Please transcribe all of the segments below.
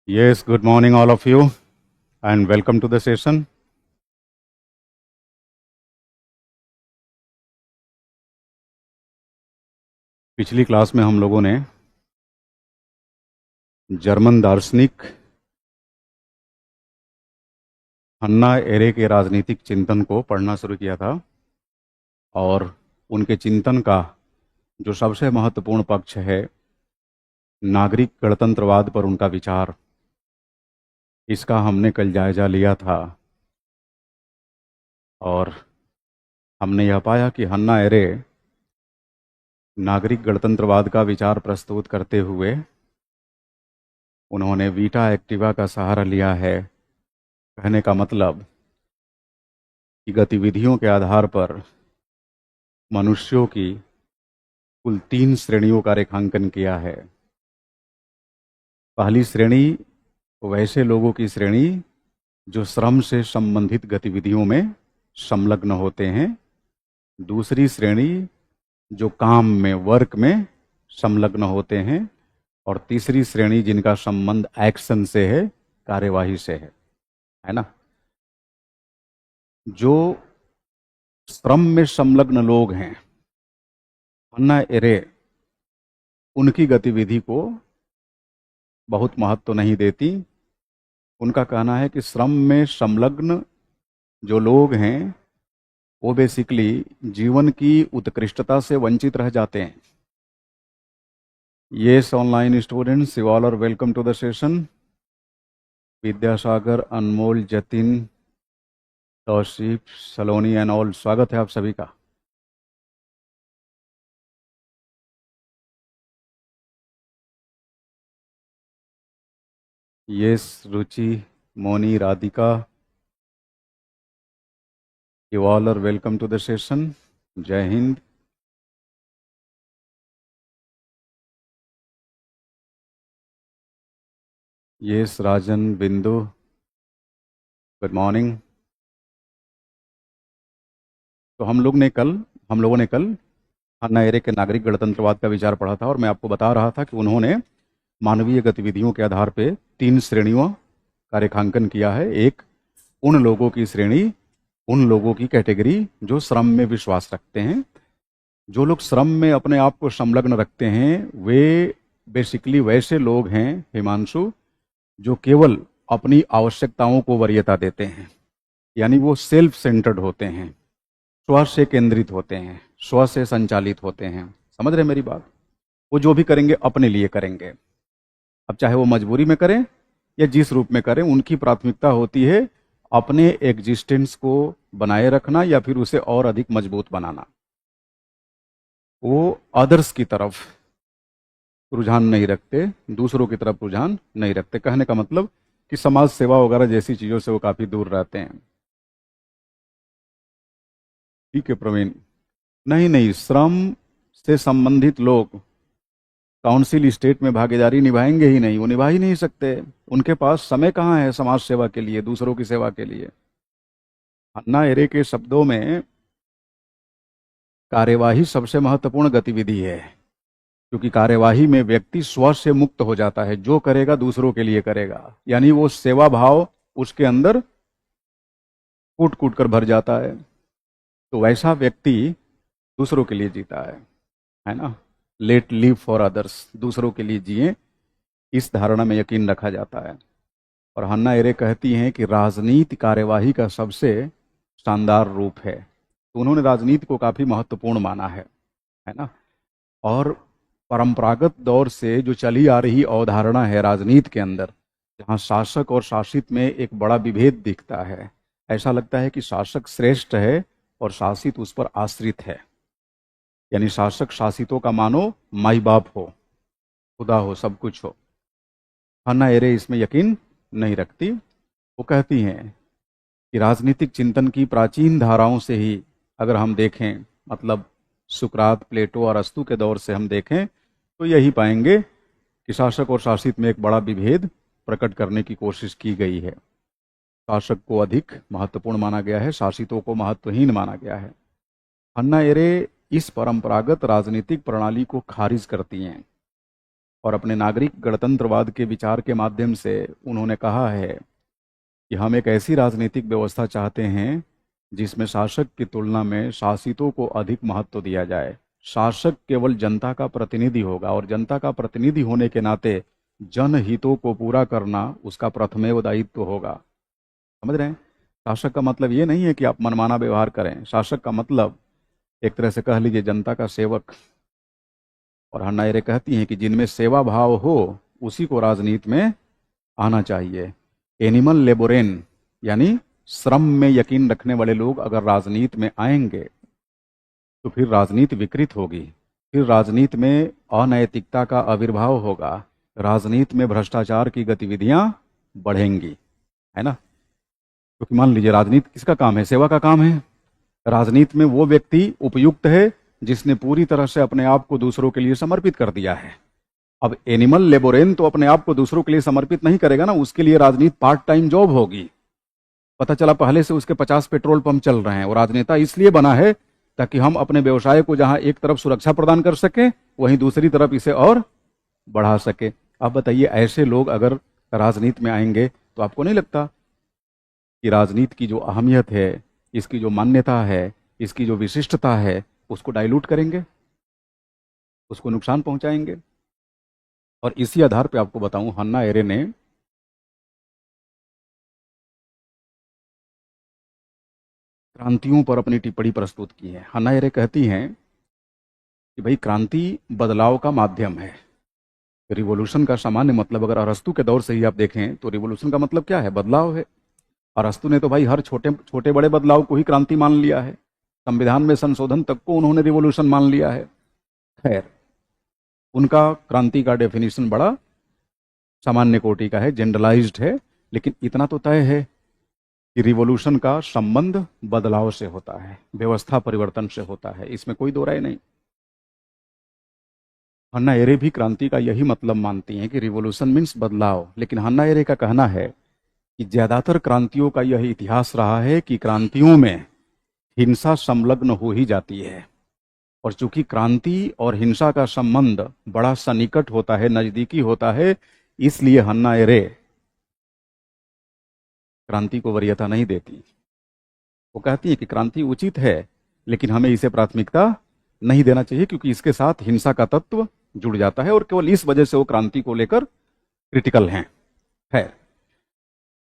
Yes, good morning, all of you, and welcome to the session. पिछली class में हम लोगों ने जर्मन दार्शनिक हन्ना एरे के राजनीतिक चिंतन को पढ़ना शुरू किया था और उनके चिंतन का जो सबसे महत्वपूर्ण पक्ष है नागरिक गणतंत्रवाद पर उनका विचार, इसका हमने कल जायजा लिया था और हमने यह पाया कि हन्ना एरे नागरिक गणतंत्रवाद का विचार प्रस्तुत करते हुए उन्होंने वीटा एक्टिवा का सहारा लिया है। कहने का मतलब कि गतिविधियों के आधार पर मनुष्यों की कुल 3 श्रेणियों का रेखांकन किया है। पहली श्रेणी वैसे लोगों की श्रेणी जो श्रम से संबंधित गतिविधियों में संलग्न होते हैं। दूसरी श्रेणी जो काम में, वर्क में संलग्न होते हैं। और तीसरी श्रेणी जिनका संबंध एक्शन से है, कार्यवाही से है ना। जो श्रम में संलग्न लोग हैं, हन्ना एरे उनकी गतिविधि को बहुत महत्व नहीं देती। उनका कहना है कि श्रम में संलग्न जो लोग हैं वो बेसिकली जीवन की उत्कृष्टता से वंचित रह जाते हैं। Yes, online students, you all are welcome to the session. Vidyasagar, Anmol, Jatin, Tauseef, Saloni and all, स्वागत है आप सभी का। Yes, Ruchi, Moni, Radhika, you all are welcome to the session. जय हिंद। यस, राजन, बिंदु, गुड मॉर्निंग। तो हम लोगों ने कल हन्ना एरे के नागरिक गणतंत्रवाद का विचार पढ़ा था और मैं आपको बता रहा था कि उन्होंने मानवीय गतिविधियों के आधार पे 3 श्रेणियों का रेखांकन किया है। एक, उन लोगों की श्रेणी, उन लोगों की कैटेगरी जो श्रम में विश्वास रखते हैं। जो लोग श्रम में अपने आप को संलग्न रखते हैं वे बेसिकली वैसे लोग हैं, हिमांशु, जो केवल अपनी आवश्यकताओं को वरीयता देते हैं। यानी वो सेल्फ सेंटर्ड होते हैं, स्व से केंद्रित होते हैं, स्व से संचालित होते हैं। समझ रहे मेरी बात? वो जो भी करेंगे अपने लिए करेंगे। अब चाहे वो मजबूरी में करें या जिस रूप में करें, उनकी प्राथमिकता होती है अपने एग्जिस्टेंस को बनाए रखना या फिर उसे और अधिक मजबूत बनाना। वो अदर्स की तरफ रुझान नहीं रखते, दूसरों की तरफ रुझान नहीं रखते। कहने का मतलब कि समाज सेवा वगैरह जैसी चीजों से वो काफी दूर रहते हैं। ठीक है प्रवीण? नहीं नहीं, श्रम से संबंधित लोग काउंसिल स्टेट में भागीदारी निभाएंगे ही नहीं, वो निभा ही नहीं सकते। उनके पास समय कहाँ है समाज सेवा के लिए, दूसरों की सेवा के लिए। हन्ना एरे के शब्दों में कार्यवाही सबसे महत्वपूर्ण गतिविधि है, क्योंकि कार्यवाही में व्यक्ति स्व से मुक्त हो जाता है, जो करेगा दूसरों के लिए करेगा। यानी वो सेवा भाव उसके अंदर कूट कूट कर भर जाता है। तो वैसा व्यक्ति दूसरों के लिए जीता है ना। लेट लिव फॉर अदर्स, दूसरों के लिए जिए, इस धारणा में यकीन रखा जाता है। और हन्ना एरे कहती हैं कि राजनीति कार्यवाही का सबसे शानदार रूप है। तो उन्होंने राजनीति को काफी महत्वपूर्ण माना है ना। और परंपरागत दौर से जो चली आ रही अवधारणा है राजनीति के अंदर, जहाँ शासक और शासित में एक बड़ा विभेद दिखता है। ऐसा लगता है कि शासक श्रेष्ठ है और शासित उस पर आश्रित है। यानी शासक शासितों का मानो माई बाप हो, खुदा हो, सब कुछ हो। हन्ना एरे इसमें यकीन नहीं रखती। वो कहती हैं कि राजनीतिक चिंतन की प्राचीन धाराओं से ही अगर हम देखें, मतलब सुकरात, प्लेटो और अरस्तु के दौर से हम देखें, तो यही पाएंगे कि शासक और शासित में एक बड़ा विभेद प्रकट करने की कोशिश की गई है। शासक को अधिक महत्वपूर्ण माना गया है, शासितों को महत्वहीन माना गया है। हन्ना एरे इस परंपरागत राजनीतिक प्रणाली को खारिज करती हैं और अपने नागरिक गणतंत्रवाद के विचार के माध्यम से उन्होंने कहा है कि हम एक ऐसी राजनीतिक व्यवस्था चाहते हैं जिसमें शासक की तुलना में शासितों को अधिक महत्व दिया जाए। शासक केवल जनता का प्रतिनिधि होगा और जनता का प्रतिनिधि होने के नाते जनहितों को पूरा करना उसका प्रथमेव दायित्व होगा। समझ रहे हैं? शासक का मतलब ये नहीं है कि आप मनमाना व्यवहार करें। शासक का मतलब एक तरह से कह लीजिए जनता का सेवक। और हन्ना अरेरे कहती हैं कि जिनमें सेवा भाव हो उसी को राजनीति में आना चाहिए। एनिमल लेबोरेन यानी श्रम में यकीन रखने वाले लोग अगर राजनीति में आएंगे तो फिर राजनीति विकृत होगी, फिर राजनीति में अनैतिकता का आविर्भाव होगा, राजनीति में भ्रष्टाचार की गतिविधियां बढ़ेंगी, है ना? क्योंकि मान लीजिए राजनीति किसका काम है? सेवा का काम है। राजनीति में वो व्यक्ति उपयुक्त है जिसने पूरी तरह से अपने आप को दूसरों के लिए समर्पित कर दिया है। अब एनिमल लेबोरेन तो अपने आप को दूसरों के लिए समर्पित नहीं करेगा ना, उसके लिए राजनीति पार्ट टाइम जॉब होगी। पता चला पहले से उसके 50 पेट्रोल पंप चल रहे हैं और राजनेता इसलिए बना है ताकि हम अपने व्यवसाय को जहां एक तरफ सुरक्षा प्रदान कर सके वहीं दूसरी तरफ इसे और बढ़ा सके। अब बताइए ऐसे लोग अगर राजनीति में आएंगे तो आपको नहीं लगता कि राजनीति की जो अहमियत है, इसकी जो मान्यता है, इसकी जो विशिष्टता है, उसको डाइल्यूट करेंगे, उसको नुकसान पहुंचाएंगे? और इसी आधार पे आपको बताऊं, हन्ना अरेरे ने क्रांतियों पर अपनी टिप्पणी प्रस्तुत की है। हन्ना अरेरे कहती हैं कि भाई क्रांति बदलाव का माध्यम है। रिवॉल्यूशन का सामान्य मतलब अगर अरस्तु के दौर से ही आप देखें तो रिवॉल्यूशन का मतलब क्या है? बदलाव है। अरस्तु ने तो भाई हर छोटे छोटे बड़े बदलाव को ही क्रांति मान लिया है। संविधान में संशोधन तक को उन्होंने रिवॉल्यूशन मान लिया है। खैर, उनका क्रांति का डेफिनेशन बड़ा सामान्य कोटि का है, जनरलाइज्ड है, लेकिन इतना तो तय है कि रिवॉल्यूशन का संबंध बदलाव से होता है, व्यवस्था परिवर्तन से होता है, इसमें कोई दो राय नहीं। हन्ना अरेरे भी क्रांति का यही मतलब मानती हैं कि रिवॉल्यूशन मीन्स बदलाव। लेकिन हन्ना अरेरे का कहना है कि ज्यादातर क्रांतियों का यह इतिहास रहा है कि क्रांतियों में हिंसा संलग्न हो ही जाती है। और चूंकि क्रांति और हिंसा का संबंध बड़ा सन्निकट होता है, नजदीकी होता है, इसलिए हन्ना अरेरे क्रांति को वरीयता नहीं देती। वो कहती है कि क्रांति उचित है लेकिन हमें इसे प्राथमिकता नहीं देना चाहिए क्योंकि इसके साथ हिंसा का तत्व जुड़ जाता है और केवल इस वजह से वो क्रांति को लेकर क्रिटिकल हैं। खैर,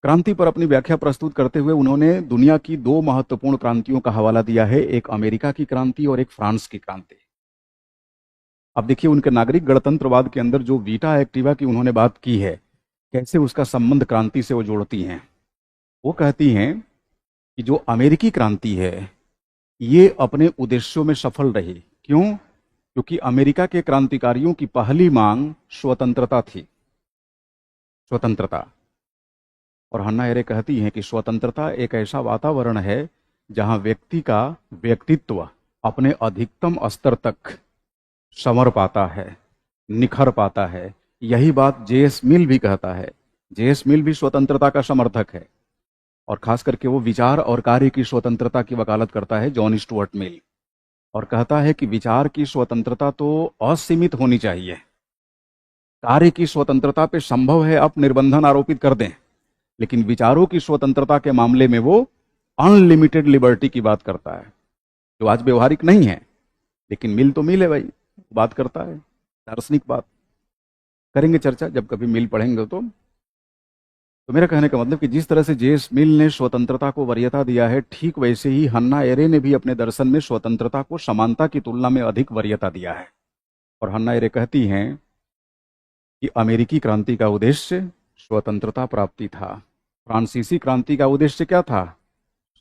क्रांति पर अपनी व्याख्या प्रस्तुत करते हुए उन्होंने दुनिया की दो महत्वपूर्ण क्रांतियों का हवाला दिया है, एक अमेरिका की क्रांति और एक फ्रांस की क्रांति। अब देखिए उनके नागरिक गणतंत्रवाद के अंदर जो वीटा एक्टिवा की उन्होंने बात की है, कैसे उसका संबंध क्रांति से वो जोड़ती हैं। वो कहती हैं कि जो अमेरिकी क्रांति है ये अपने उद्देश्यों में सफल रही। क्यों? क्योंकि अमेरिका के क्रांतिकारियों की पहली मांग स्वतंत्रता थी, स्वतंत्रता। और हन्ना अरेरे कहती हैं कि स्वतंत्रता एक ऐसा वातावरण है जहां व्यक्ति का व्यक्तित्व अपने अधिकतम स्तर तक संवर पाता है, निखर पाता है। यही बात जे.एस. मिल भी कहता है। जे.एस. मिल भी स्वतंत्रता का समर्थक है और खास करके वो विचार और कार्य की स्वतंत्रता की वकालत करता है, जॉन स्टुअर्ट मिल, और कहता है कि विचार की स्वतंत्रता तो असीमित होनी चाहिए, कार्य की स्वतंत्रता पे संभव है आप निर्बंधन आरोपित कर दें, लेकिन विचारों की स्वतंत्रता के मामले में वो अनलिमिटेड लिबर्टी की बात करता है, जो आज व्यवहारिक नहीं है। लेकिन मिल तो मिल है भाई, बात करता है, दार्शनिक बात। करेंगे चर्चा जब कभी मिल पढ़ेंगे तो मेरा कहने का मतलब कि जिस तरह से जे.एस. मिल ने स्वतंत्रता को वरीयता दिया है, ठीक वैसे ही हन्ना अरेरे ने भी अपने दर्शन में स्वतंत्रता को समानता की तुलना में अधिक वरीयता दिया है। और हन्ना अरेरे कहती हैं कि अमेरिकी क्रांति का उद्देश्य स्वतंत्रता प्राप्ति था, फ्रांसीसी क्रांति का उद्देश्य क्या था?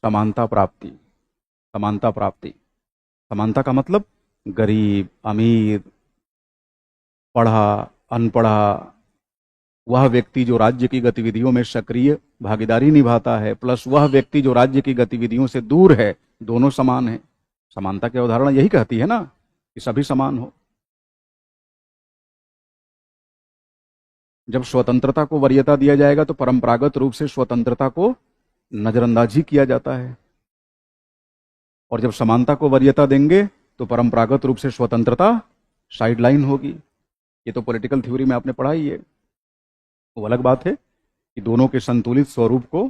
समानता प्राप्ति। समानता प्राप्ति, समानता का मतलब गरीब, अमीर, पढ़ा, अनपढ़ा, वह व्यक्ति जो राज्य की गतिविधियों में सक्रिय भागीदारी निभाता है प्लस वह व्यक्ति जो राज्य की गतिविधियों से दूर है, दोनों समान है। समानता की अवधारणा यही कहती है ना कि सभी समान हो। जब स्वतंत्रता को वरीयता दिया जाएगा तो परंपरागत रूप से स्वतंत्रता को नजरअंदाजी किया जाता है, और जब समानता को वरीयता देंगे तो परंपरागत रूप से स्वतंत्रता साइडलाइन होगी। ये तो पॉलिटिकल थ्योरी में आपने पढ़ा ही है। वो अलग बात है कि दोनों के संतुलित स्वरूप को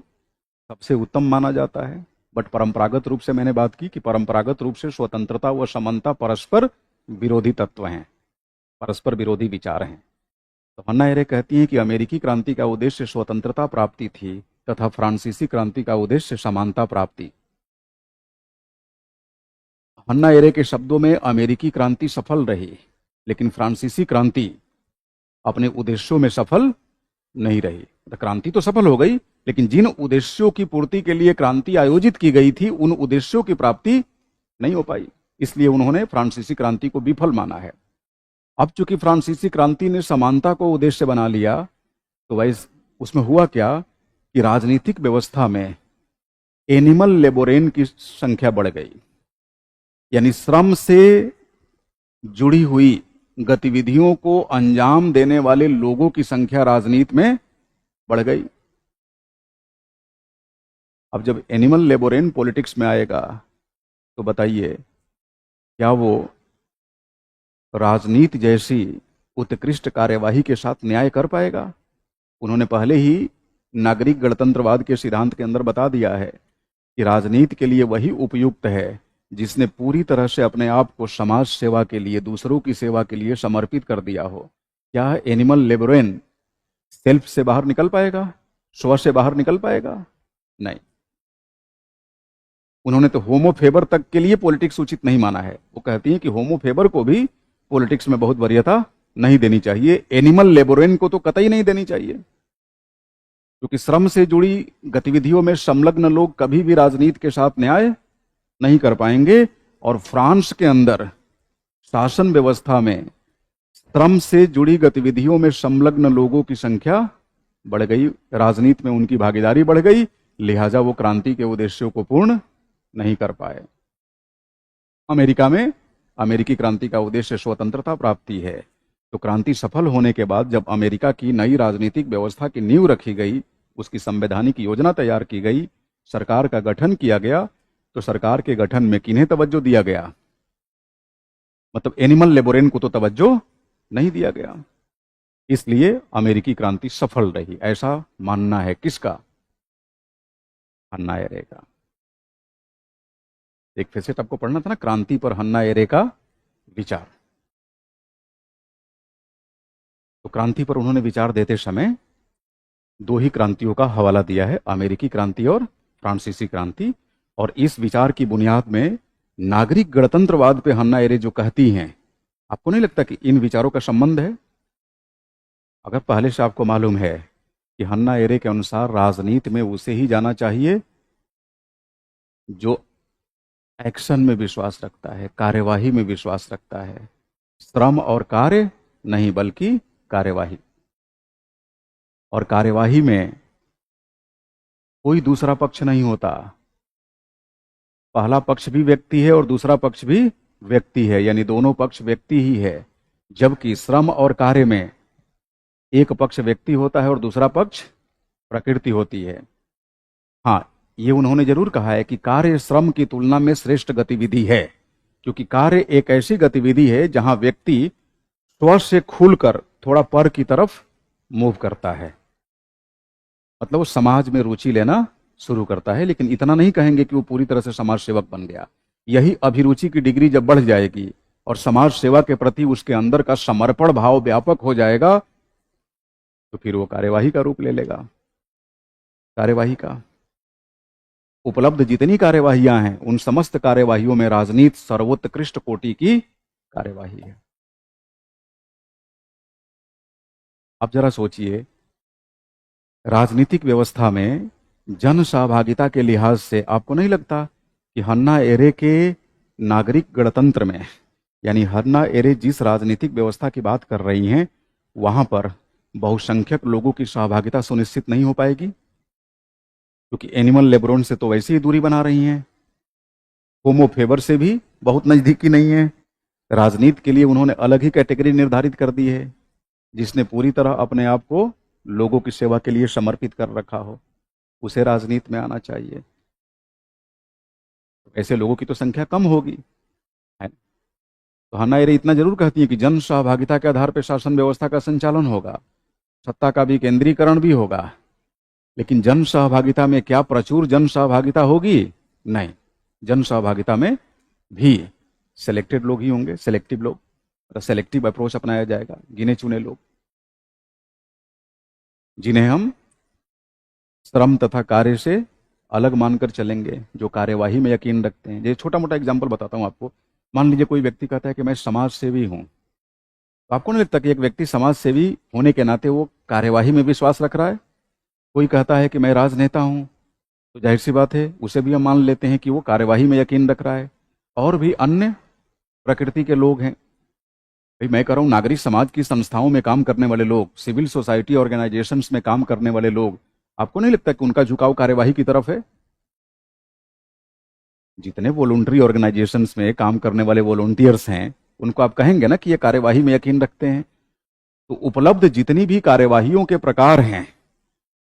सबसे उत्तम माना जाता है, बट परंपरागत रूप से मैंने बात की कि परंपरागत रूप से स्वतंत्रता व समानता परस्पर विरोधी तत्व हैं, परस्पर विरोधी विचार हैं। तो हन्ना एरेक कहती हैं कि अमेरिकी क्रांति का उद्देश्य स्वतंत्रता प्राप्ति थी तथा फ्रांसीसी क्रांति का उद्देश्य समानता प्राप्ति। हन्ना एरेक के शब्दों में अमेरिकी क्रांति सफल रही, लेकिन फ्रांसीसी क्रांति अपने उद्देश्यों में सफल नहीं रही। तो क्रांति तो सफल हो गई, लेकिन जिन उद्देश्यों की पूर्ति के लिए क्रांति आयोजित की गई थी उन उद्देश्यों की प्राप्ति नहीं हो पाई, इसलिए उन्होंने फ्रांसीसी क्रांति को विफल माना है। अब चूंकि फ्रांसीसी क्रांति ने समानता को उद्देश्य बना लिया, तो वैसे उसमें हुआ क्या कि राजनीतिक व्यवस्था में एनिमल लेबोरेन की संख्या बढ़ गई, यानी श्रम से जुड़ी हुई गतिविधियों को अंजाम देने वाले लोगों की संख्या राजनीति में बढ़ गई। अब जब एनिमल लेबोरेन पॉलिटिक्स में आएगा तो बताइए क्या वो राजनीति जैसी उत्कृष्ट कार्यवाही के साथ न्याय कर पाएगा? उन्होंने पहले ही नागरिक गणतंत्रवाद के सिद्धांत के अंदर बता दिया है कि राजनीति के लिए वही उपयुक्त है जिसने पूरी तरह से अपने आप को समाज सेवा के लिए, दूसरों की सेवा के लिए समर्पित कर दिया हो। क्या एनिमल लेबोरेन सेल्फ से बाहर निकल पाएगा, स्व से बाहर निकल पाएगा? नहीं। उन्होंने तो होमो फेबर तक के लिए पॉलिटिक्स उचित नहीं माना है। वो कहती हैं कि होमो फेबर को भी पॉलिटिक्स में बहुत वरीयता नहीं देनी चाहिए, एनिमल लेबोरेन को तो कतई नहीं देनी चाहिए, क्योंकि श्रम से जुड़ी गतिविधियों में संलग्न लोग कभी भी राजनीति के साथ न्याय नहीं कर पाएंगे। और फ्रांस के अंदर शासन व्यवस्था में श्रम से जुड़ी गतिविधियों में संलग्न लोगों की संख्या बढ़ गई, राजनीति में उनकी भागीदारी बढ़ गई, लिहाजा वो क्रांति के उद्देश्यों को पूर्ण नहीं कर पाए। अमेरिका में अमेरिकी क्रांति का उद्देश्य स्वतंत्रता प्राप्ति है, तो क्रांति सफल होने के बाद जब अमेरिका की नई राजनीतिक व्यवस्था की नींव रखी गई, उसकी संवैधानिक योजना तैयार की गई, सरकार का गठन किया गया, तो सरकार के गठन में किन्हें तवज्जो दिया गया? मतलब एनिमल लेबोरेन को तो तवज्जो नहीं दिया गया। इसलिए अमेरिकी क्रांति सफल रही, ऐसा मानना है किसका? हन्ना एरेक का। एक फेसेट आपको पढ़ना था ना, क्रांति पर हन्ना एरेक का विचार। तो क्रांति पर उन्होंने विचार देते समय दो ही क्रांतियों का हवाला दिया है, अमेरिकी क्रांति और फ्रांसीसी क्रांति। और इस विचार की बुनियाद में नागरिक गणतंत्रवाद पे हन्ना एरेक जो कहती हैं, आपको नहीं लगता कि इन विचारों का संबंध है? अगर पहले से आपको मालूम है कि हन्ना एरेक के अनुसार राजनीति में उसे ही जाना चाहिए जो एक्शन में विश्वास रखता है, कार्यवाही में विश्वास रखता है, श्रम और कार्य नहीं बल्कि कार्यवाही। और कार्यवाही में कोई दूसरा पक्ष नहीं होता, पहला पक्ष भी व्यक्ति है और दूसरा पक्ष भी व्यक्ति है, यानी दोनों पक्ष व्यक्ति ही है। जबकि श्रम और कार्य में एक पक्ष व्यक्ति होता है और दूसरा पक्ष प्रकृति होती है। हाँ, ये उन्होंने जरूर कहा है कि कार्य श्रम की तुलना में श्रेष्ठ गतिविधि है, क्योंकि कार्य एक ऐसी गतिविधि है जहां व्यक्ति स्व से खुलकर थोड़ा पर की तरफ मूव करता है, मतलब वो समाज में रुचि लेना शुरू करता है। लेकिन इतना नहीं कहेंगे कि वो पूरी तरह से समाज सेवक बन गया। यही अभिरुचि की डिग्री जब बढ़ जाएगी और समाज सेवा के प्रति उसके अंदर का समर्पण भाव व्यापक हो जाएगा, तो फिर वो कार्यवाही का रूप ले लेगा। कार्यवाही का उपलब्ध जितनी कार्यवाहियां हैं उन समस्त कार्यवाहियों में राजनीति सर्वोत्कृष्ट कोटि की कार्यवाही है। अब जरा सोचिए, राजनीतिक व्यवस्था में जन सहभागिता के लिहाज से आपको नहीं लगता कि हन्ना एरेक के नागरिक गणतंत्र में, यानी हन्ना एरेक जिस राजनीतिक व्यवस्था की बात कर रही हैं, वहां पर बहुसंख्यक लोगों की सहभागिता सुनिश्चित नहीं हो पाएगी, क्योंकि एनिमल लेबरोन से तो वैसे ही दूरी बना रही हैं, होमो फेबर से भी बहुत नजदीकी नहीं है। राजनीति के लिए उन्होंने अलग ही कैटेगरी निर्धारित कर दी है, जिसने पूरी तरह अपने आप को लोगों की सेवा के लिए समर्पित कर रखा हो, उसे राजनीति में आना चाहिए। ऐसे लोगों की तो संख्या कम होगी, है। तो हन्ना एरे इतना जरूर कहती है कि जन सहभागिता के आधार पर शासन व्यवस्था का संचालन होगा, सत्ता का भी केंद्रीकरण भी होगा, लेकिन जन सहभागिता में क्या प्रचुर जन सहभागिता होगी? नहीं। जन सहभागिता में भी सिलेक्टेड लोग ही होंगे, सिलेक्टिव लोग, सेलेक्टिव अप्रोच अपनाया जाएगा, गिने चुने लोग जिन्हें हम श्रम तथा कार्य से अलग मानकर चलेंगे, जो कार्यवाही में यकीन रखते हैं। ये छोटा मोटा एग्जाम्पल बताता हूं आपको। मान लीजिए कोई व्यक्ति कहता है कि मैं समाज सेवी हूं, तो आपको नहीं लगता कि एक व्यक्ति समाज सेवी होने के नाते वो कार्यवाही में विश्वास रख रहा है? कोई कहता है कि मैं राजनेता हूं, तो जाहिर सी बात है उसे भी हम मान लेते हैं कि वो कार्यवाही में यकीन रख रहा है। और भी अन्य प्रकृति के लोग हैं। भाई मैं कह रहा हूं नागरिक समाज की संस्थाओं में काम करने वाले लोग, सिविल सोसाइटी ऑर्गेनाइजेशंस में काम करने वाले लोग, आपको नहीं लगता कि उनका झुकाव कार्यवाही की तरफ है? जितने वॉलंटरी ऑर्गेनाइजेशंस में काम करने वाले वॉलंटियर्स हैं, उनको आप कहेंगे ना कि ये कार्यवाही में यकीन रखते हैं। तो उपलब्ध जितनी भी कार्यवाहियों के प्रकार हैं,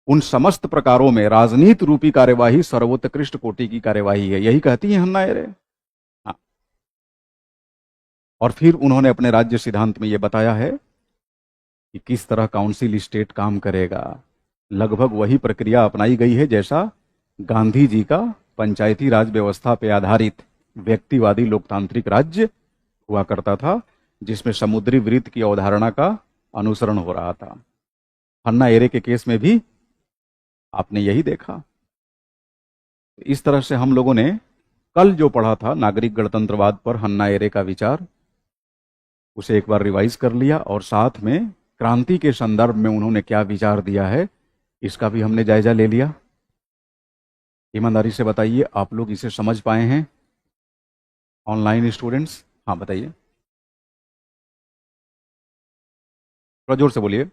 उन समस्त प्रकारों में राजनीति रूपी कार्यवाही सर्वोत्कृष्ट कोटि की कार्यवाही है, यही कहती है हन्ना एरे। हाँ। और फिर उन्होंने अपने राज्य सिद्धांत में यह बताया है कि किस तरह काउंसिल स्टेट काम करेगा। लगभग वही प्रक्रिया अपनाई गई है जैसा गांधी जी का पंचायती राज व्यवस्था पर आधारित व्यक्तिवादी लोकतांत्रिक राज्य हुआ करता था, जिसमें समुद्री वृत्त की अवधारणा का अनुसरण हो रहा था। हन्ना एरे के केस में भी आपने यही देखा। इस तरह से हम लोगों ने कल जो पढ़ा था नागरिक गणतंत्रवाद पर हन्ना एरे का विचार, उसे एक बार रिवाइज कर लिया, और साथ में क्रांति के संदर्भ में उन्होंने क्या विचार दिया है इसका भी हमने जायजा ले लिया। ईमानदारी से बताइए, आप लोग इसे समझ पाए हैं? ऑनलाइन स्टूडेंट्स, हाँ बताइए, थोड़ा जोर से बोलिए।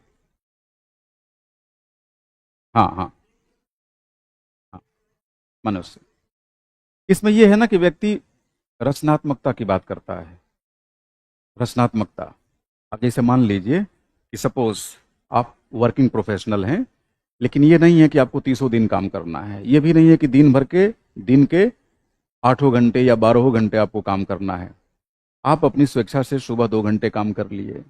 हाँ हाँ हाँ, मनुष्य। इसमें यह है ना कि व्यक्ति रचनात्मकता की बात करता है। रचनात्मकता, अब जैसे मान लीजिए कि सपोज आप वर्किंग प्रोफेशनल हैं, लेकिन ये नहीं है कि आपको 30 दिन काम करना है, ये भी नहीं है कि दिन के 8 घंटे या 12 घंटे आपको काम करना है। आप अपनी स्वेच्छा से सुबह 2 घंटे काम कर लिए,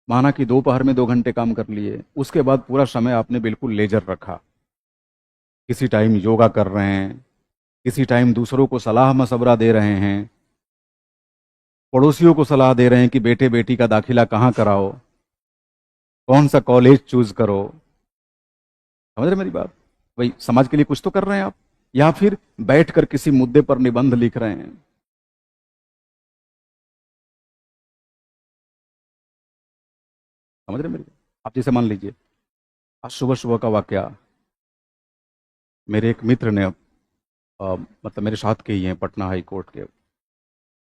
माना कि दोपहर में 2 घंटे काम कर लिए, उसके बाद पूरा समय आपने बिल्कुल लेजर रखा। किसी टाइम योगा कर रहे हैं, किसी टाइम दूसरों को सलाह मशवरा दे रहे हैं, पड़ोसियों को सलाह दे रहे हैं कि बेटे बेटी का दाखिला कहाँ कराओ, कौन सा कॉलेज चूज करो। समझ रहे मेरी बात? भाई समाज के लिए कुछ तो कर रहे हैं आप, या फिर बैठकर किसी मुद्दे पर निबंध लिख रहे हैं। समझ रहे मेरी बात? आप जैसे मान लीजिए आज सुबह सुबह का वाकया, मेरे एक मित्र ने मतलब मेरे साथ के ही हैं, पटना हाई कोर्ट के,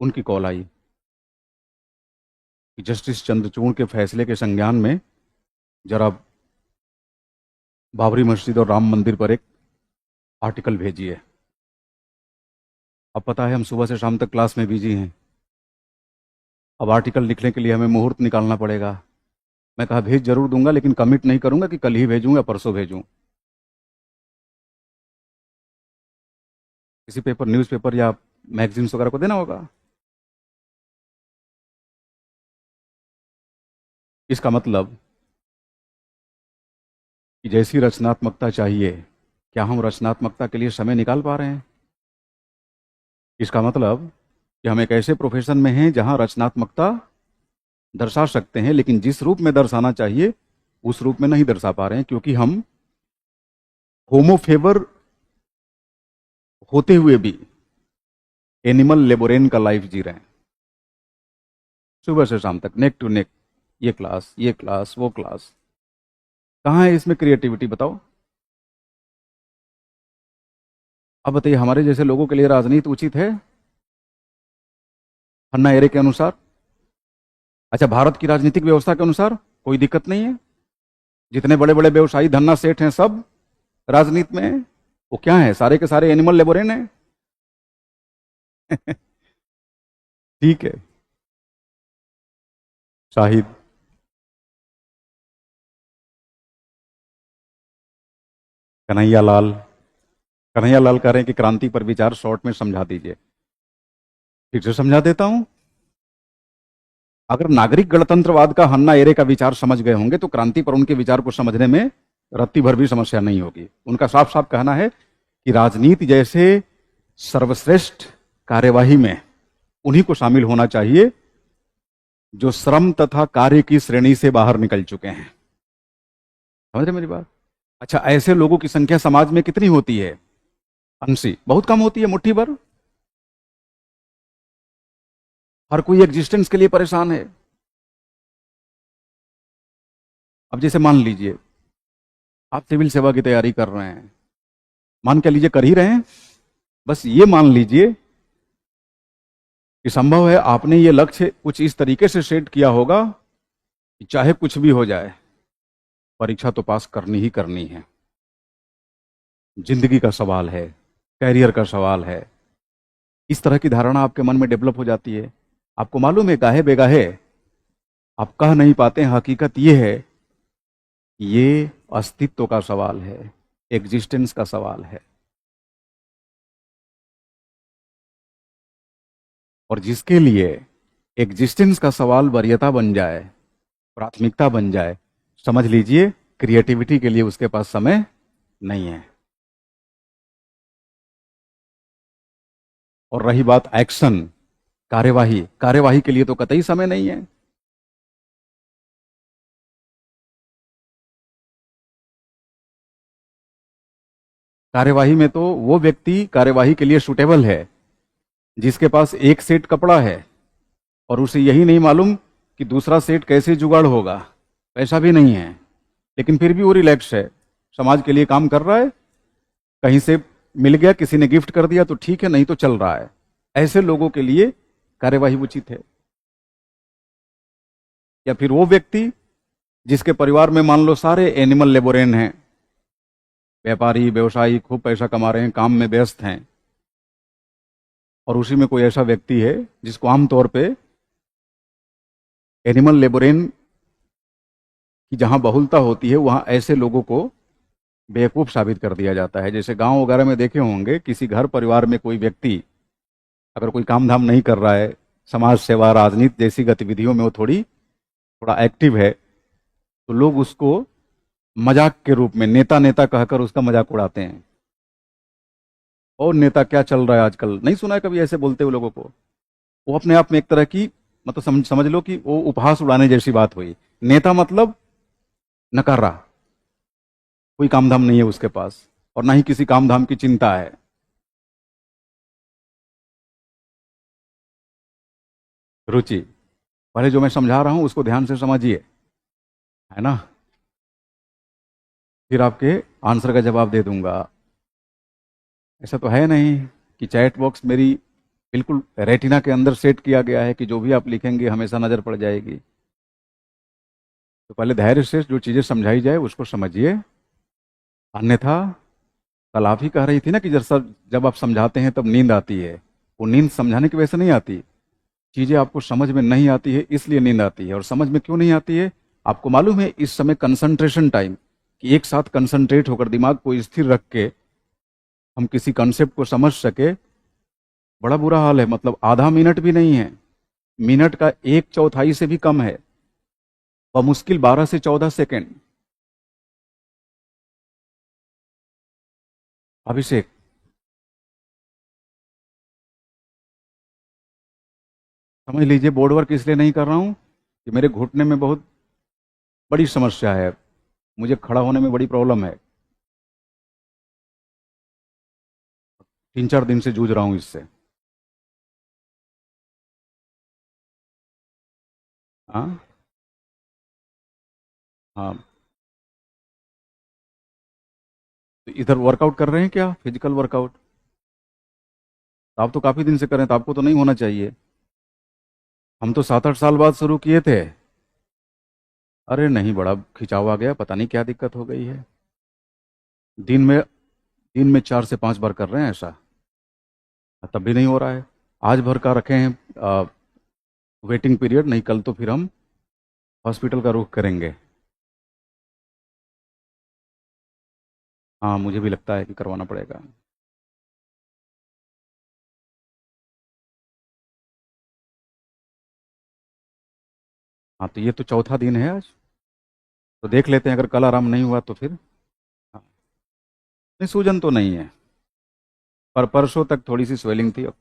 उनकी कॉल आई कि जस्टिस चंद्रचूड़ के फैसले के संज्ञान में जरा बाबरी मस्जिद और राम मंदिर पर एक आर्टिकल भेजिए। अब पता है हम सुबह से शाम तक क्लास में बिजी हैं, अब आर्टिकल लिखने के लिए हमें मुहूर्त निकालना पड़ेगा। मैं कहा भेज जरूर दूंगा, लेकिन कमिट नहीं करूंगा कि कल ही भेजूं या परसों भेजूं। किसी पेपर, न्यूज़पेपर या मैगजीन्स वगैरह को देना होगा। इसका मतलब कि जैसी रचनात्मकता चाहिए, क्या हम रचनात्मकता के लिए समय निकाल पा रहे हैं? इसका मतलब कि हम एक ऐसे प्रोफेशन में हैं जहां रचनात्मकता दर्शा सकते हैं, लेकिन जिस रूप में दर्शाना चाहिए उस रूप में नहीं दर्शा पा रहे हैं, क्योंकि हम होमो फेवर होते हुए भी एनिमल लेबोरेन का लाइफ जी रहे हैं। सुबह से शाम तक नेक टू नेक, ये क्लास वो क्लास। कहाँ है इसमें क्रिएटिविटी बताओ? अब बताइए, हमारे जैसे लोगों के लिए राजनीति उचित है हन्ना एरे के अनुसार? अच्छा, भारत की राजनीतिक व्यवस्था के अनुसार कोई दिक्कत नहीं है। जितने बड़े बड़े व्यवसायी धन्ना सेठ हैं सब राजनीति में हैं। वो क्या है, सारे के सारे एनिमल लेबोरेन हैं। ठीक है। शाहिद, कन्हैया लाल, कन्हैया लाल कह रहे हैं कि क्रांति पर विचार शॉर्ट में समझा दीजिए। ठीक से समझा देता हूं। अगर नागरिक गणतंत्रवाद का हन्ना एरे का विचार समझ गए होंगे तो क्रांति पर उनके विचार को समझने में रत्ती भर भी समस्या नहीं होगी। उनका साफ साफ कहना है कि राजनीति जैसे सर्वश्रेष्ठ कार्यवाही में उन्हीं को शामिल होना चाहिए जो श्रम तथा कार्य की श्रेणी से बाहर निकल चुके हैं। समझ रहे मेरी बात? अच्छा, ऐसे लोगों की संख्या समाज में कितनी होती है? 80। बहुत कम होती है, मुट्ठी भर। हर कोई एग्जिस्टेंस के लिए परेशान है। अब जैसे मान लीजिए आप सिविल सेवा की तैयारी कर रहे हैं, मान के लीजिए कर ही रहे हैं, बस ये मान लीजिए कि संभव है आपने ये लक्ष्य कुछ इस तरीके से सेट किया होगा कि चाहे कुछ भी हो जाए परीक्षा तो पास करनी ही करनी है। जिंदगी का सवाल है, कैरियर का सवाल है। इस तरह की धारणा आपके मन में डेवलप हो जाती है। आपको मालूम है गाहे बेगाहे आप कह नहीं पाते हैं, हकीकत ये है कि ये अस्तित्व का सवाल है, एग्जिस्टेंस का सवाल है। और जिसके लिए एग्जिस्टेंस का सवाल वरीयता बन जाए, प्राथमिकता बन जाए, समझ लीजिए क्रिएटिविटी के लिए उसके पास समय नहीं है। और रही बात एक्शन, कार्यवाही, कार्यवाही के लिए तो कतई समय नहीं है। कार्यवाही में तो वो व्यक्ति कार्यवाही के लिए सुटेबल है जिसके पास एक सेट कपड़ा है और उसे यही नहीं मालूम कि दूसरा सेट कैसे जुगाड़ होगा, पैसा भी नहीं है, लेकिन फिर भी वो रिलैक्स है, समाज के लिए काम कर रहा है, कहीं से मिल गया, किसी ने गिफ्ट कर दिया तो ठीक है, नहीं तो चल रहा है। ऐसे लोगों के लिए कार्यवाही उचित है। या फिर वो व्यक्ति जिसके परिवार में मान लो सारे एनिमल लेबोरेन हैं, व्यापारी व्यवसायी खूब पैसा कमा रहे हैं, काम में व्यस्त हैं, और उसी में कोई ऐसा व्यक्ति है जिसको आमतौर पे एनिमल लेबोरेन की जहां बहुलता होती है वहां ऐसे लोगों को बेवकूफ साबित कर दिया जाता है। जैसे गांव वगैरह में देखे होंगे, किसी घर परिवार में कोई व्यक्ति अगर कोई काम धाम नहीं कर रहा है, समाज सेवा राजनीति जैसी गतिविधियों में वो थोड़ा एक्टिव है, तो लोग उसको मजाक के रूप में नेता नेता कहकर उसका मजाक उड़ाते हैं। और नेता क्या चल रहा है आजकल, नहीं सुना है कभी ऐसे बोलते हुए लोगों को? वो अपने आप में एक तरह की मतलब समझ लो कि वो उपहास उड़ाने जैसी बात हुई। नेता मतलब नकारा, कोई काम धाम नहीं है उसके पास और ना ही किसी काम धाम की चिंता है। रुचि, पहले जो मैं समझा रहा हूं उसको ध्यान से समझिए, है ना? फिर आपके आंसर का जवाब दे दूंगा। ऐसा तो है नहीं कि चैट बॉक्स मेरी बिल्कुल रेटिना के अंदर सेट किया गया है कि जो भी आप लिखेंगे हमेशा नजर पड़ जाएगी। तो पहले धैर्य से जो चीजें समझाई जाए उसको समझिए, अन्यथा कल आप ही कह रही थी ना कि जब आप समझाते हैं तब नींद आती है। वो नींद समझाने की वजह से नहीं आती, चीजें आपको समझ में नहीं आती है इसलिए नींद आती है। और समझ में क्यों नहीं आती है? आपको मालूम है इस समय कंसंट्रेशन टाइम, कि एक साथ कंसंट्रेट होकर दिमाग को स्थिर रख के हम किसी कॉन्सेप्ट को समझ सके, बड़ा बुरा हाल है। मतलब आधा मिनट भी नहीं है, मिनट का एक चौथाई से भी कम है, बमुश्किल 12 से 14 सेकेंड। अभिषेक, समझ लीजिए बोर्ड वर्क इसलिए नहीं कर रहा हूं कि मेरे घुटने में बहुत बड़ी समस्या है, मुझे खड़ा होने में बड़ी प्रॉब्लम है, 3-4 दिन से जूझ रहा हूं इससे। हाँ, हाँ। तो इधर वर्कआउट कर रहे हैं क्या, फिजिकल वर्कआउट? तो आप तो काफी दिन से करें, तो आपको तो नहीं होना चाहिए। हम तो 7-8 साल बाद शुरू किए थे। अरे नहीं, बड़ा खिंचाव आ गया, पता नहीं क्या दिक्कत हो गई है। दिन में दिन में 4 से 5 बार कर रहे हैं ऐसा, तब भी नहीं हो रहा है। आज भर का रखे हैं वेटिंग पीरियड, नहीं कल तो फिर हम हॉस्पिटल का रुख करेंगे। हाँ, मुझे भी लगता है कि करवाना पड़ेगा। हाँ, तो ये तो चौथा दिन है आज। तो देख लेते हैं, अगर कल आराम नहीं हुआ तो फिर। हाँ, नहीं, सूजन तो नहीं है, पर परसों तक थोड़ी सी स्वेलिंग थी, अब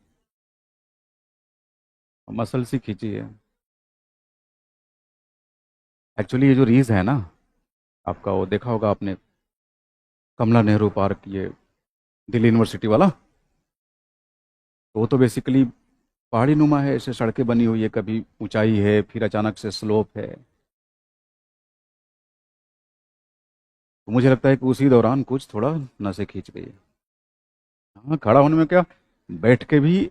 मसल सी खींची है। एक्चुअली ये जो रीज है ना आपका, वो देखा होगा आपने, कमला नेहरू पार्क, ये दिल्ली यूनिवर्सिटी वाला। तो वो तो बेसिकली पहाड़ी नुमा है, ऐसे सड़कें बनी हुई है, कभी ऊंचाई है फिर अचानक से स्लोप है। तो मुझे लगता है कि उसी दौरान कुछ थोड़ा नसें खींच गई है। हाँ, खड़ा होने में क्या, बैठ के भी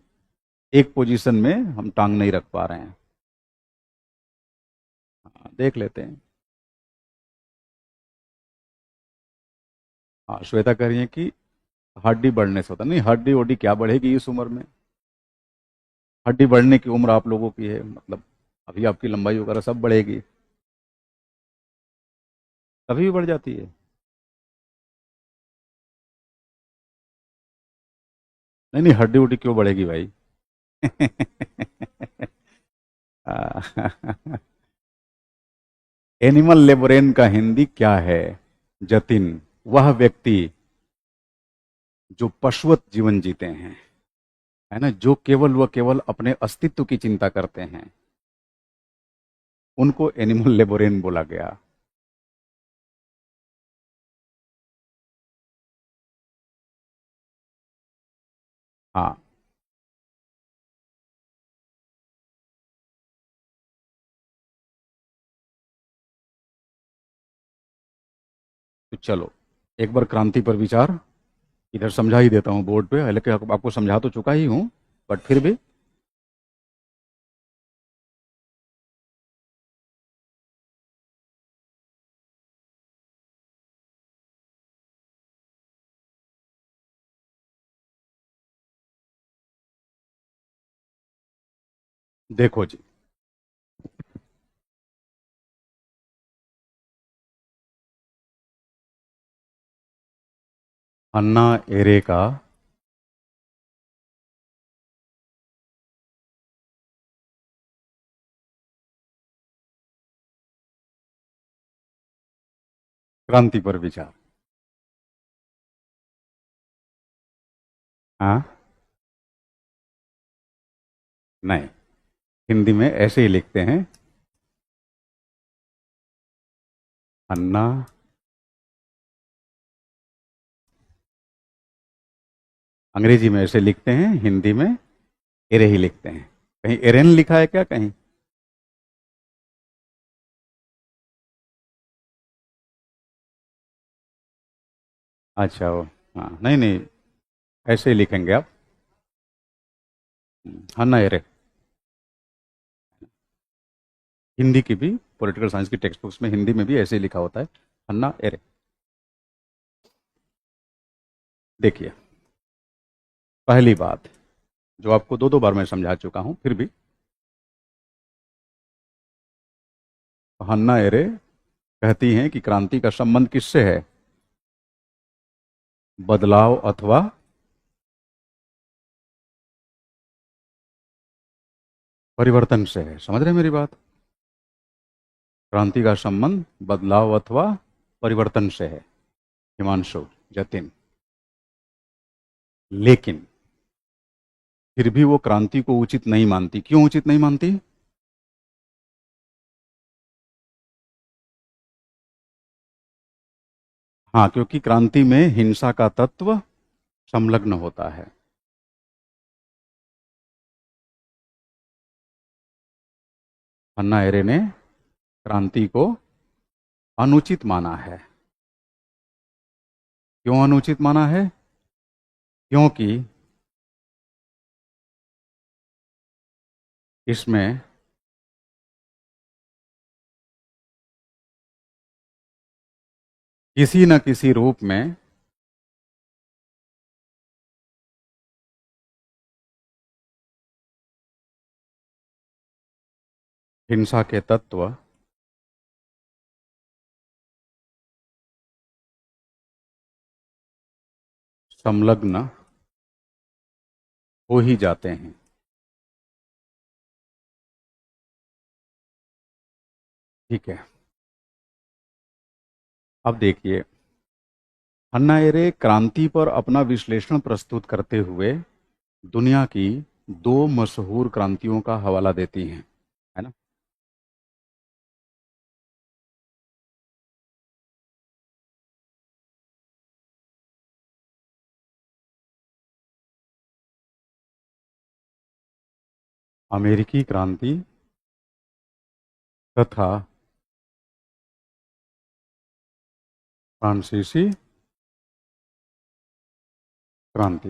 एक पोजीशन में हम टांग नहीं रख पा रहे हैं। हाँ, देख लेते हैं। हाँ, श्वेता कह रही है कि हड्डी बढ़ने से होता नहीं, हड्डी वड्डी क्या बढ़ेगी इस उम्र में। हड्डी बढ़ने की उम्र आप लोगों की है, मतलब अभी आपकी लंबाई वगैरह सब बढ़ेगी, कभी भी बढ़ जाती है। नहीं नहीं, हड्डी उड्डी क्यों बढ़ेगी भाई। एनिमल लेबोरेन का हिंदी क्या है? जतिन, वह व्यक्ति जो पशुवत जीवन जीते हैं, है ना, जो केवल व केवल अपने अस्तित्व की चिंता करते हैं, उनको एनिमल लेबोरेन बोला गया। हाँ, तो चलो एक बार क्रांति पर विचार इधर समझा ही देता हूँ बोर्ड पे, हालांकि आपको समझा तो चुका ही हूँ, बट फिर भी। देखो जी, अन्ना एरे का क्रांति पर विचार। हाँ, नहीं, हिंदी में ऐसे ही लिखते हैं, अन्ना। अंग्रेजी में ऐसे लिखते हैं, हिंदी में एरे ही लिखते हैं। कहीं एरेन लिखा है क्या कहीं? अच्छा, वो, हाँ, नहीं नहीं, ऐसे ही लिखेंगे आप। अन्ना एरे। हिंदी की भी पॉलिटिकल साइंस की टेक्स्ट बुक्स में हिंदी में भी ऐसे ही लिखा होता है, अन्ना एरे। देखिए, पहली बात जो आपको दो दो बार मैं समझा चुका हूं, फिर भी, हन्ना एरे कहती हैं कि क्रांति का संबंध किससे है? बदलाव अथवा परिवर्तन से है। समझ रहे हैं मेरी बात? क्रांति का संबंध बदलाव अथवा परिवर्तन से है, हिमांशु, जतिन। लेकिन फिर भी वो क्रांति को उचित नहीं मानती। क्यों उचित नहीं मानती? हाँ, क्योंकि क्रांति में हिंसा का तत्व संलग्न होता है। अन्ना एरे ने क्रांति को अनुचित माना है। क्यों अनुचित माना है? क्योंकि इसमें किसी न किसी रूप में हिंसा के तत्व संलग्न हो ही जाते हैं। ठीक है, अब देखिए, हन्ना एरे क्रांति पर अपना विश्लेषण प्रस्तुत करते हुए दुनिया की दो मशहूर क्रांतियों का हवाला देती हैं, है ना। अमेरिकी क्रांति तथा फ्रांसीसी क्रांति।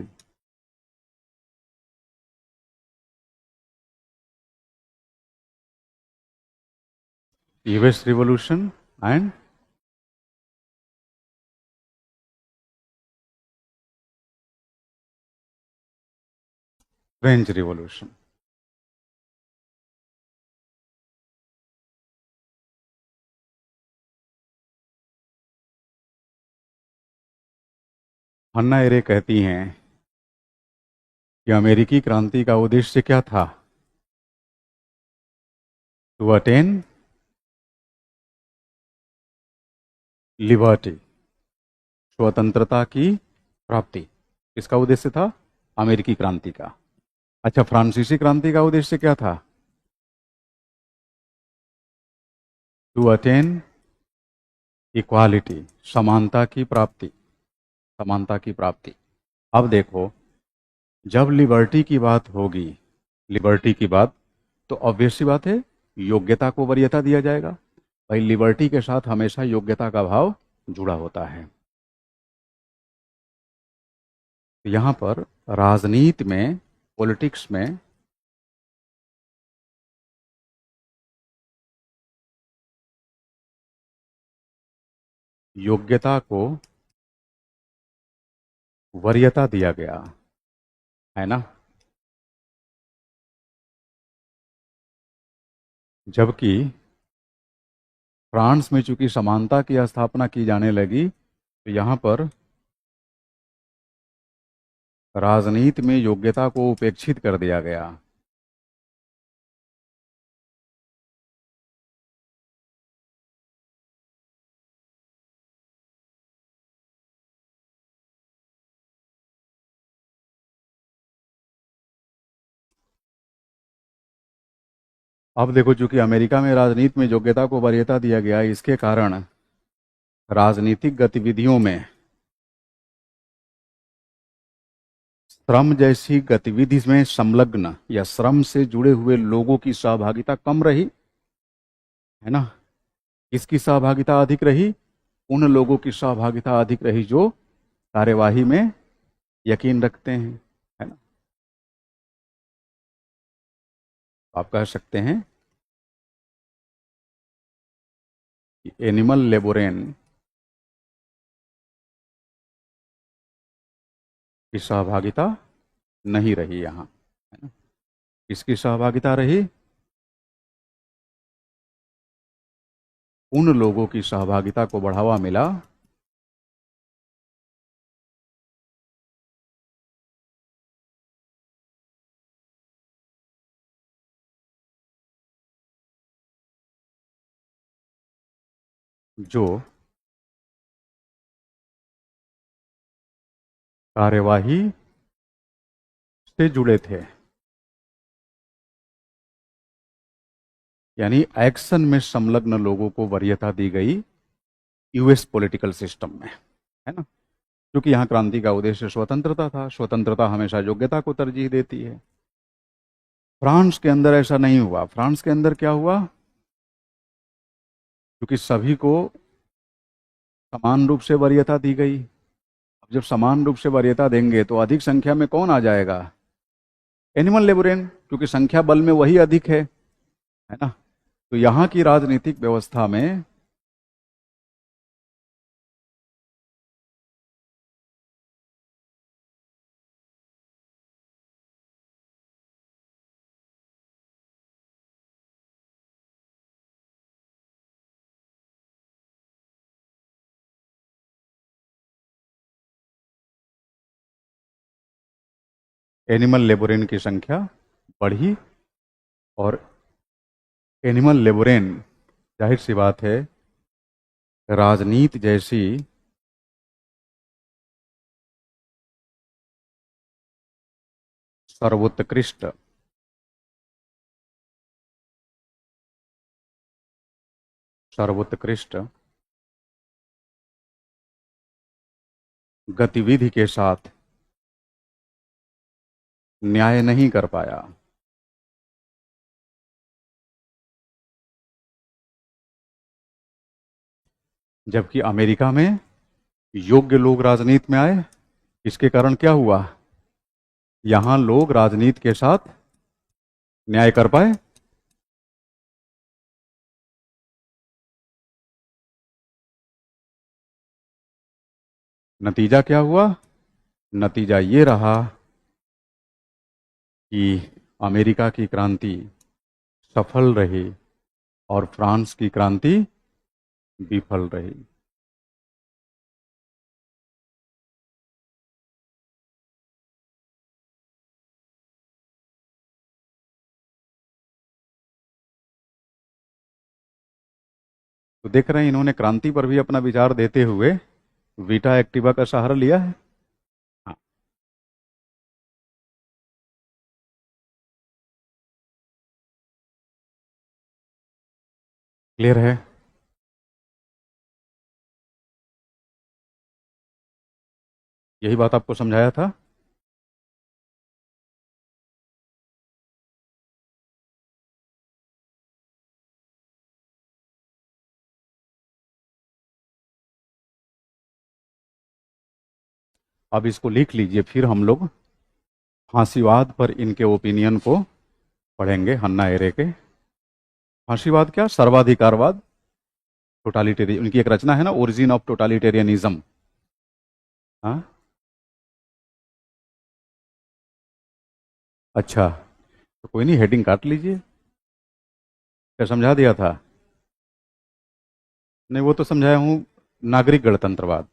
US revolution and French revolution. Hannah एरे कहती हैं कि अमेरिकी क्रांति का उद्देश्य क्या था? टू अटेन लिबर्टी, स्वतंत्रता की प्राप्ति। इसका उद्देश्य था अमेरिकी क्रांति का। अच्छा, फ्रांसीसी क्रांति का उद्देश्य क्या था? टू अटेन इक्वालिटी, समानता की प्राप्ति, समानता की प्राप्ति। अब देखो, जब लिबर्टी की बात होगी, लिबर्टी की बात, तो ऑब्वियस सी बात है योग्यता को वरीयता दिया जाएगा। भाई, लिबर्टी के साथ हमेशा योग्यता का भाव जुड़ा होता है। यहां पर राजनीति में, पॉलिटिक्स में योग्यता को वरीयता दिया गया, है ना। जबकि फ्रांस में चूंकि समानता की स्थापना की जाने लगी, तो यहां पर राजनीति में योग्यता को उपेक्षित कर दिया गया। अब देखो, चूंकि अमेरिका में राजनीति में योग्यता को वरीयता दिया गया, इसके कारण राजनीतिक गतिविधियों में श्रम जैसी गतिविधि में संलग्न या श्रम से जुड़े हुए लोगों की सहभागिता कम रही, है ना। किसकी सहभागिता अधिक रही? उन लोगों की सहभागिता अधिक रही जो कार्यवाही में यकीन रखते हैं, है ना। आप कह सकते हैं कि एनिमल लेबोरेन की सहभागिता नहीं रही यहाँ, है ना। किसकी सहभागिता रही? उन लोगों की सहभागिता को बढ़ावा मिला जो कार्यवाही से जुड़े थे, यानी एक्शन में संलग्न लोगों को वरीयता दी गई यूएस पॉलिटिकल सिस्टम में, है ना। क्योंकि यहाँ क्रांति का उद्देश्य स्वतंत्रता था, स्वतंत्रता हमेशा योग्यता को तरजीह देती है। फ्रांस के अंदर ऐसा नहीं हुआ। फ्रांस के अंदर क्या हुआ? क्योंकि सभी को समान रूप से वरीयता दी गई। अब जब समान रूप से वरीयता देंगे तो अधिक संख्या में कौन आ जाएगा? एनिमल लेबोरेन, क्योंकि संख्या बल में वही अधिक है ना। तो यहाँ की राजनीतिक व्यवस्था में एनिमल लेबोरेन की संख्या बढ़ी, और एनिमल लेबोरेन जाहिर सी बात है, राजनीति जैसी सर्वोत्कृष्ट सर्वोत्कृष्ट गतिविधि के साथ न्याय नहीं कर पाया। जबकि अमेरिका में योग्य लोग राजनीति में आए, इसके कारण क्या हुआ? यहां लोग राजनीति के साथ न्याय कर पाए। नतीजा क्या हुआ? नतीजा ये रहा कि अमेरिका की क्रांति सफल रही और फ्रांस की क्रांति विफल रही। तो देख रहे हैं, इन्होंने क्रांति पर भी अपना विचार देते हुए वीटा एक्टिवा का सहारा लिया है। हाँ, क्लियर है। यही बात आपको समझाया था। अब इसको लिख लीजिए, फिर हम लोग फांसीवाद पर इनके ओपिनियन को पढ़ेंगे, हन्ना एरे के। फांसीवाद क्या? सर्वाधिकारवाद, टोटालिटेरियन। उनकी एक रचना है ना, ओरिजिन ऑफ टोटालिटेरियनिज्म। हाँ, अच्छा, तो कोई नहीं, हेडिंग काट लीजिए। क्या समझा दिया था? नहीं, वो तो समझाया हूँ, नागरिक गणतंत्रवाद।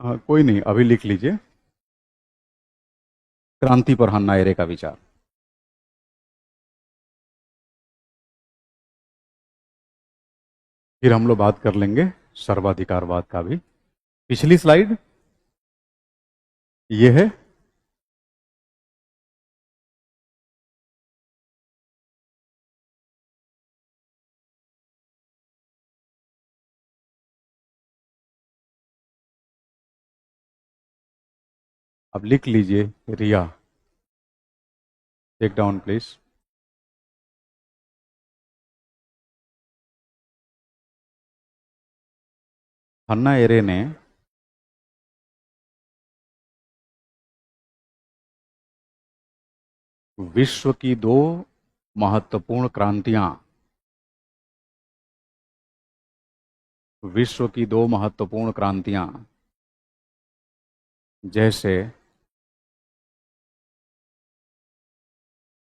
हाँ, कोई नहीं, अभी लिख लीजिए, क्रांति पर हन्ना एरे का विचार। फिर हम लोग बात कर लेंगे सर्वाधिकारवाद का भी। पिछली स्लाइड ये है। अब लिख लीजिए, Riya, take down please. Hannah एरे ने विश्व की दो महत्वपूर्ण क्रांतियां विश्व की दो महत्वपूर्ण क्रांतियां जैसे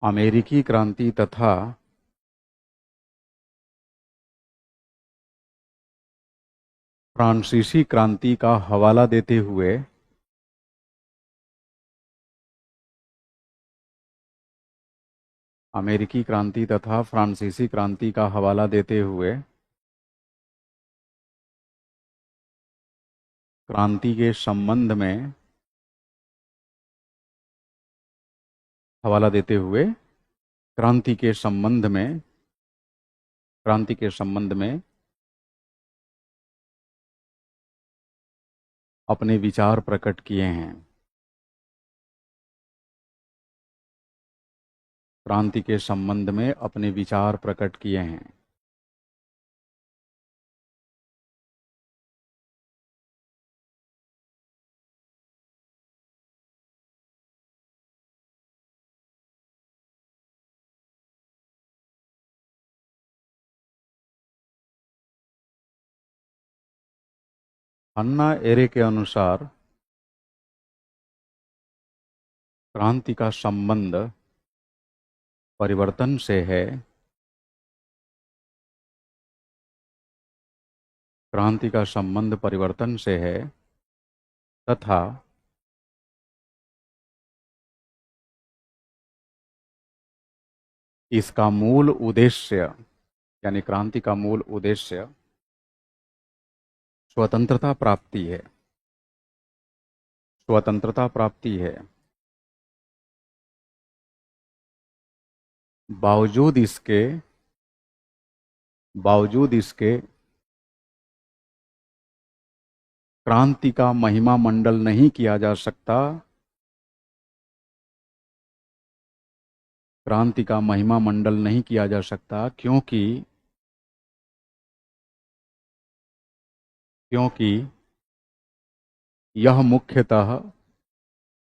अमेरिकी क्रांति तथा फ्रांसीसी क्रांति का हवाला देते हुए अमेरिकी क्रांति तथा फ्रांसीसी क्रांति का हवाला देते हुए क्रांति के संबंध में हवाला देते हुए क्रांति के संबंध में क्रांति के संबंध में अपने विचार प्रकट किए हैं। क्रांति के संबंध में अपने विचार प्रकट किए हैं। अन्ना एरे के अनुसार क्रांति का संबंध परिवर्तन से है। क्रांति का संबंध परिवर्तन से है तथा इसका मूल उद्देश्य यानी क्रांति का मूल उद्देश्य स्वतंत्रता प्राप्ति है। स्वतंत्रता प्राप्ति है। बावजूद इसके क्रांति का महिमा मंडल नहीं किया जा सकता। क्रांति का महिमा मंडल नहीं किया जा सकता क्योंकि यह मुख्यतः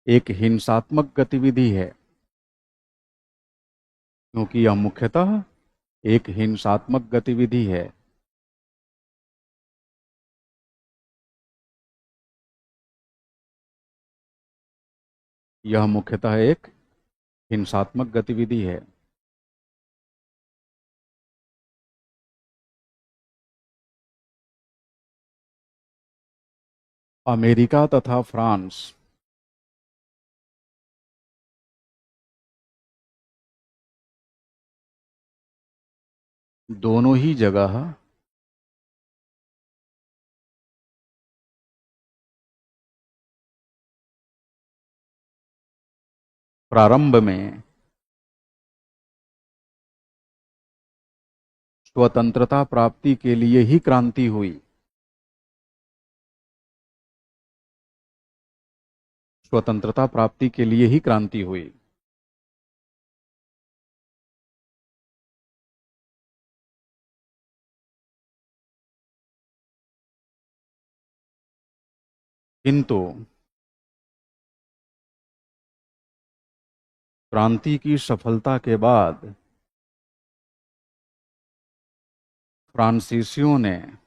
एक हिंसात्मक गतिविधि है। क्योंकि यह मुख्यतः एक हिंसात्मक गतिविधि है। यह मुख्यतः एक हिंसात्मक गतिविधि है। अमेरिका तथा फ्रांस दोनों ही जगह प्रारंभ में स्वतंत्रता प्राप्ति के लिए ही क्रांति हुई। स्वतंत्रता प्राप्ति के लिए ही क्रांति हुई। किंतु क्रांति की सफलता के बाद फ्रांसीसियों ने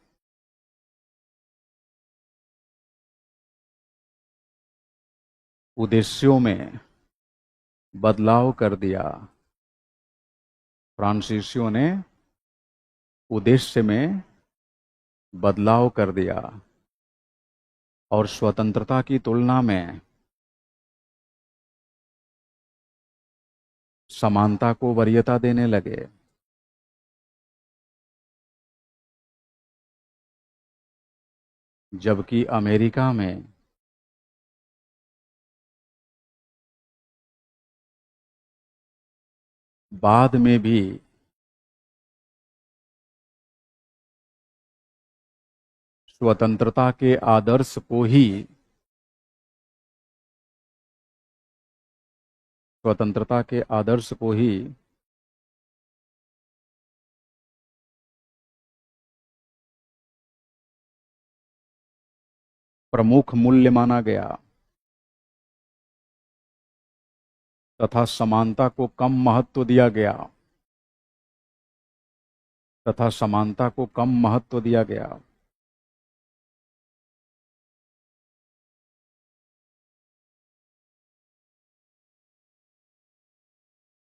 उद्देश्यों में बदलाव कर दिया। फ्रांसीसियों ने उद्देश्य में बदलाव कर दिया और स्वतंत्रता की तुलना में समानता को वरीयता देने लगे। जबकि अमेरिका में बाद में भी स्वतंत्रता के आदर्श को ही प्रमुख मूल्य माना गया तथा समानता को कम महत्व दिया गया।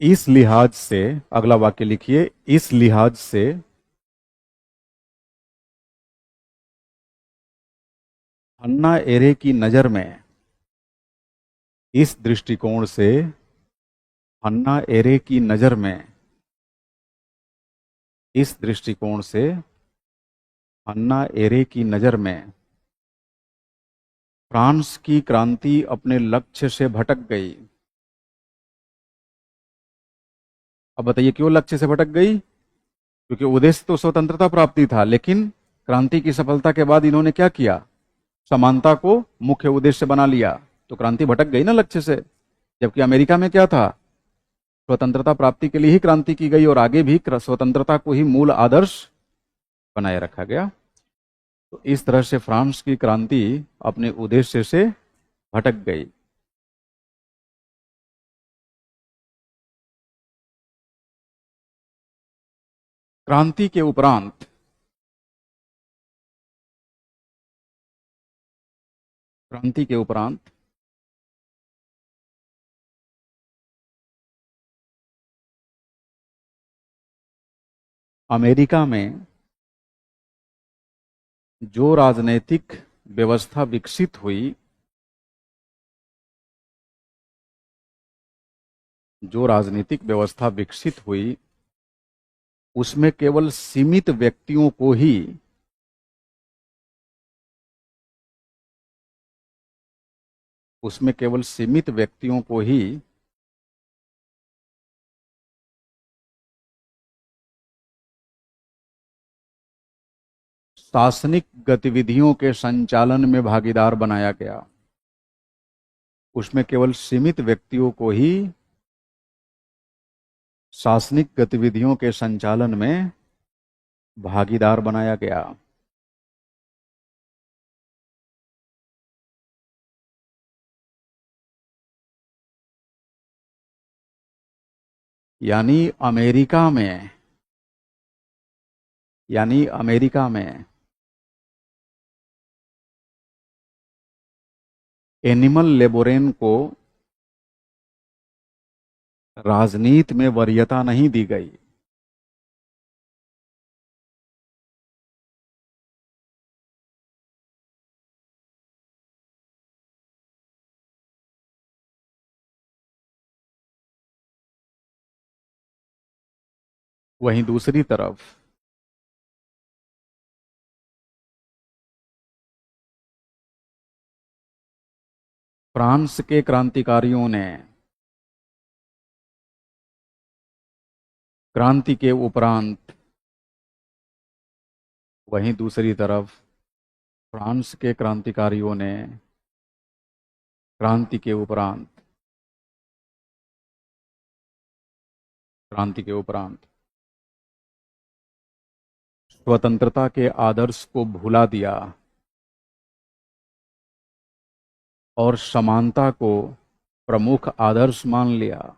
इस लिहाज से अगला वाक्य लिखिए। इस लिहाज से हन्ना एरे की नजर में, इस दृष्टिकोण से हन्ना एरे की नजर में, इस दृष्टिकोण से हन्ना एरे की नजर में फ्रांस की क्रांति अपने लक्ष्य से भटक गई। अब बताइए क्यों लक्ष्य से भटक गई? क्योंकि उद्देश्य तो स्वतंत्रता प्राप्ति था, लेकिन क्रांति की सफलता के बाद इन्होंने क्या किया? समानता को मुख्य उद्देश्य बना लिया, तो क्रांति भटक गई ना लक्ष्य से। जबकि अमेरिका में क्या था? स्वतंत्रता प्राप्ति के लिए ही क्रांति की गई और आगे भी स्वतंत्रता को ही मूल आदर्श बनाए रखा गया। तो इस तरह से फ्रांस की क्रांति अपने उद्देश्य से भटक गई। क्रांति के उपरांत अमेरिका में जो राजनीतिक व्यवस्था विकसित हुई, जो राजनीतिक व्यवस्था विकसित हुई उसमें केवल सीमित व्यक्तियों को ही उसमें केवल सीमित व्यक्तियों को ही शासनिक गतिविधियों के संचालन में भागीदार बनाया गया। उसमें केवल सीमित व्यक्तियों को ही शासनिक गतिविधियों के संचालन में भागीदार बनाया गया। यानी अमेरिका में यानी अमेरिका में एनिमल लेबोरेन को राजनीति में वरीयता नहीं दी गई। वहीं दूसरी तरफ फ्रांस के क्रांतिकारियों ने क्रांति के उपरांत वहीं दूसरी तरफ फ्रांस के क्रांतिकारियों ने क्रांति के उपरांत स्वतंत्रता के आदर्श को भुला दिया और समानता को प्रमुख आदर्श मान लिया।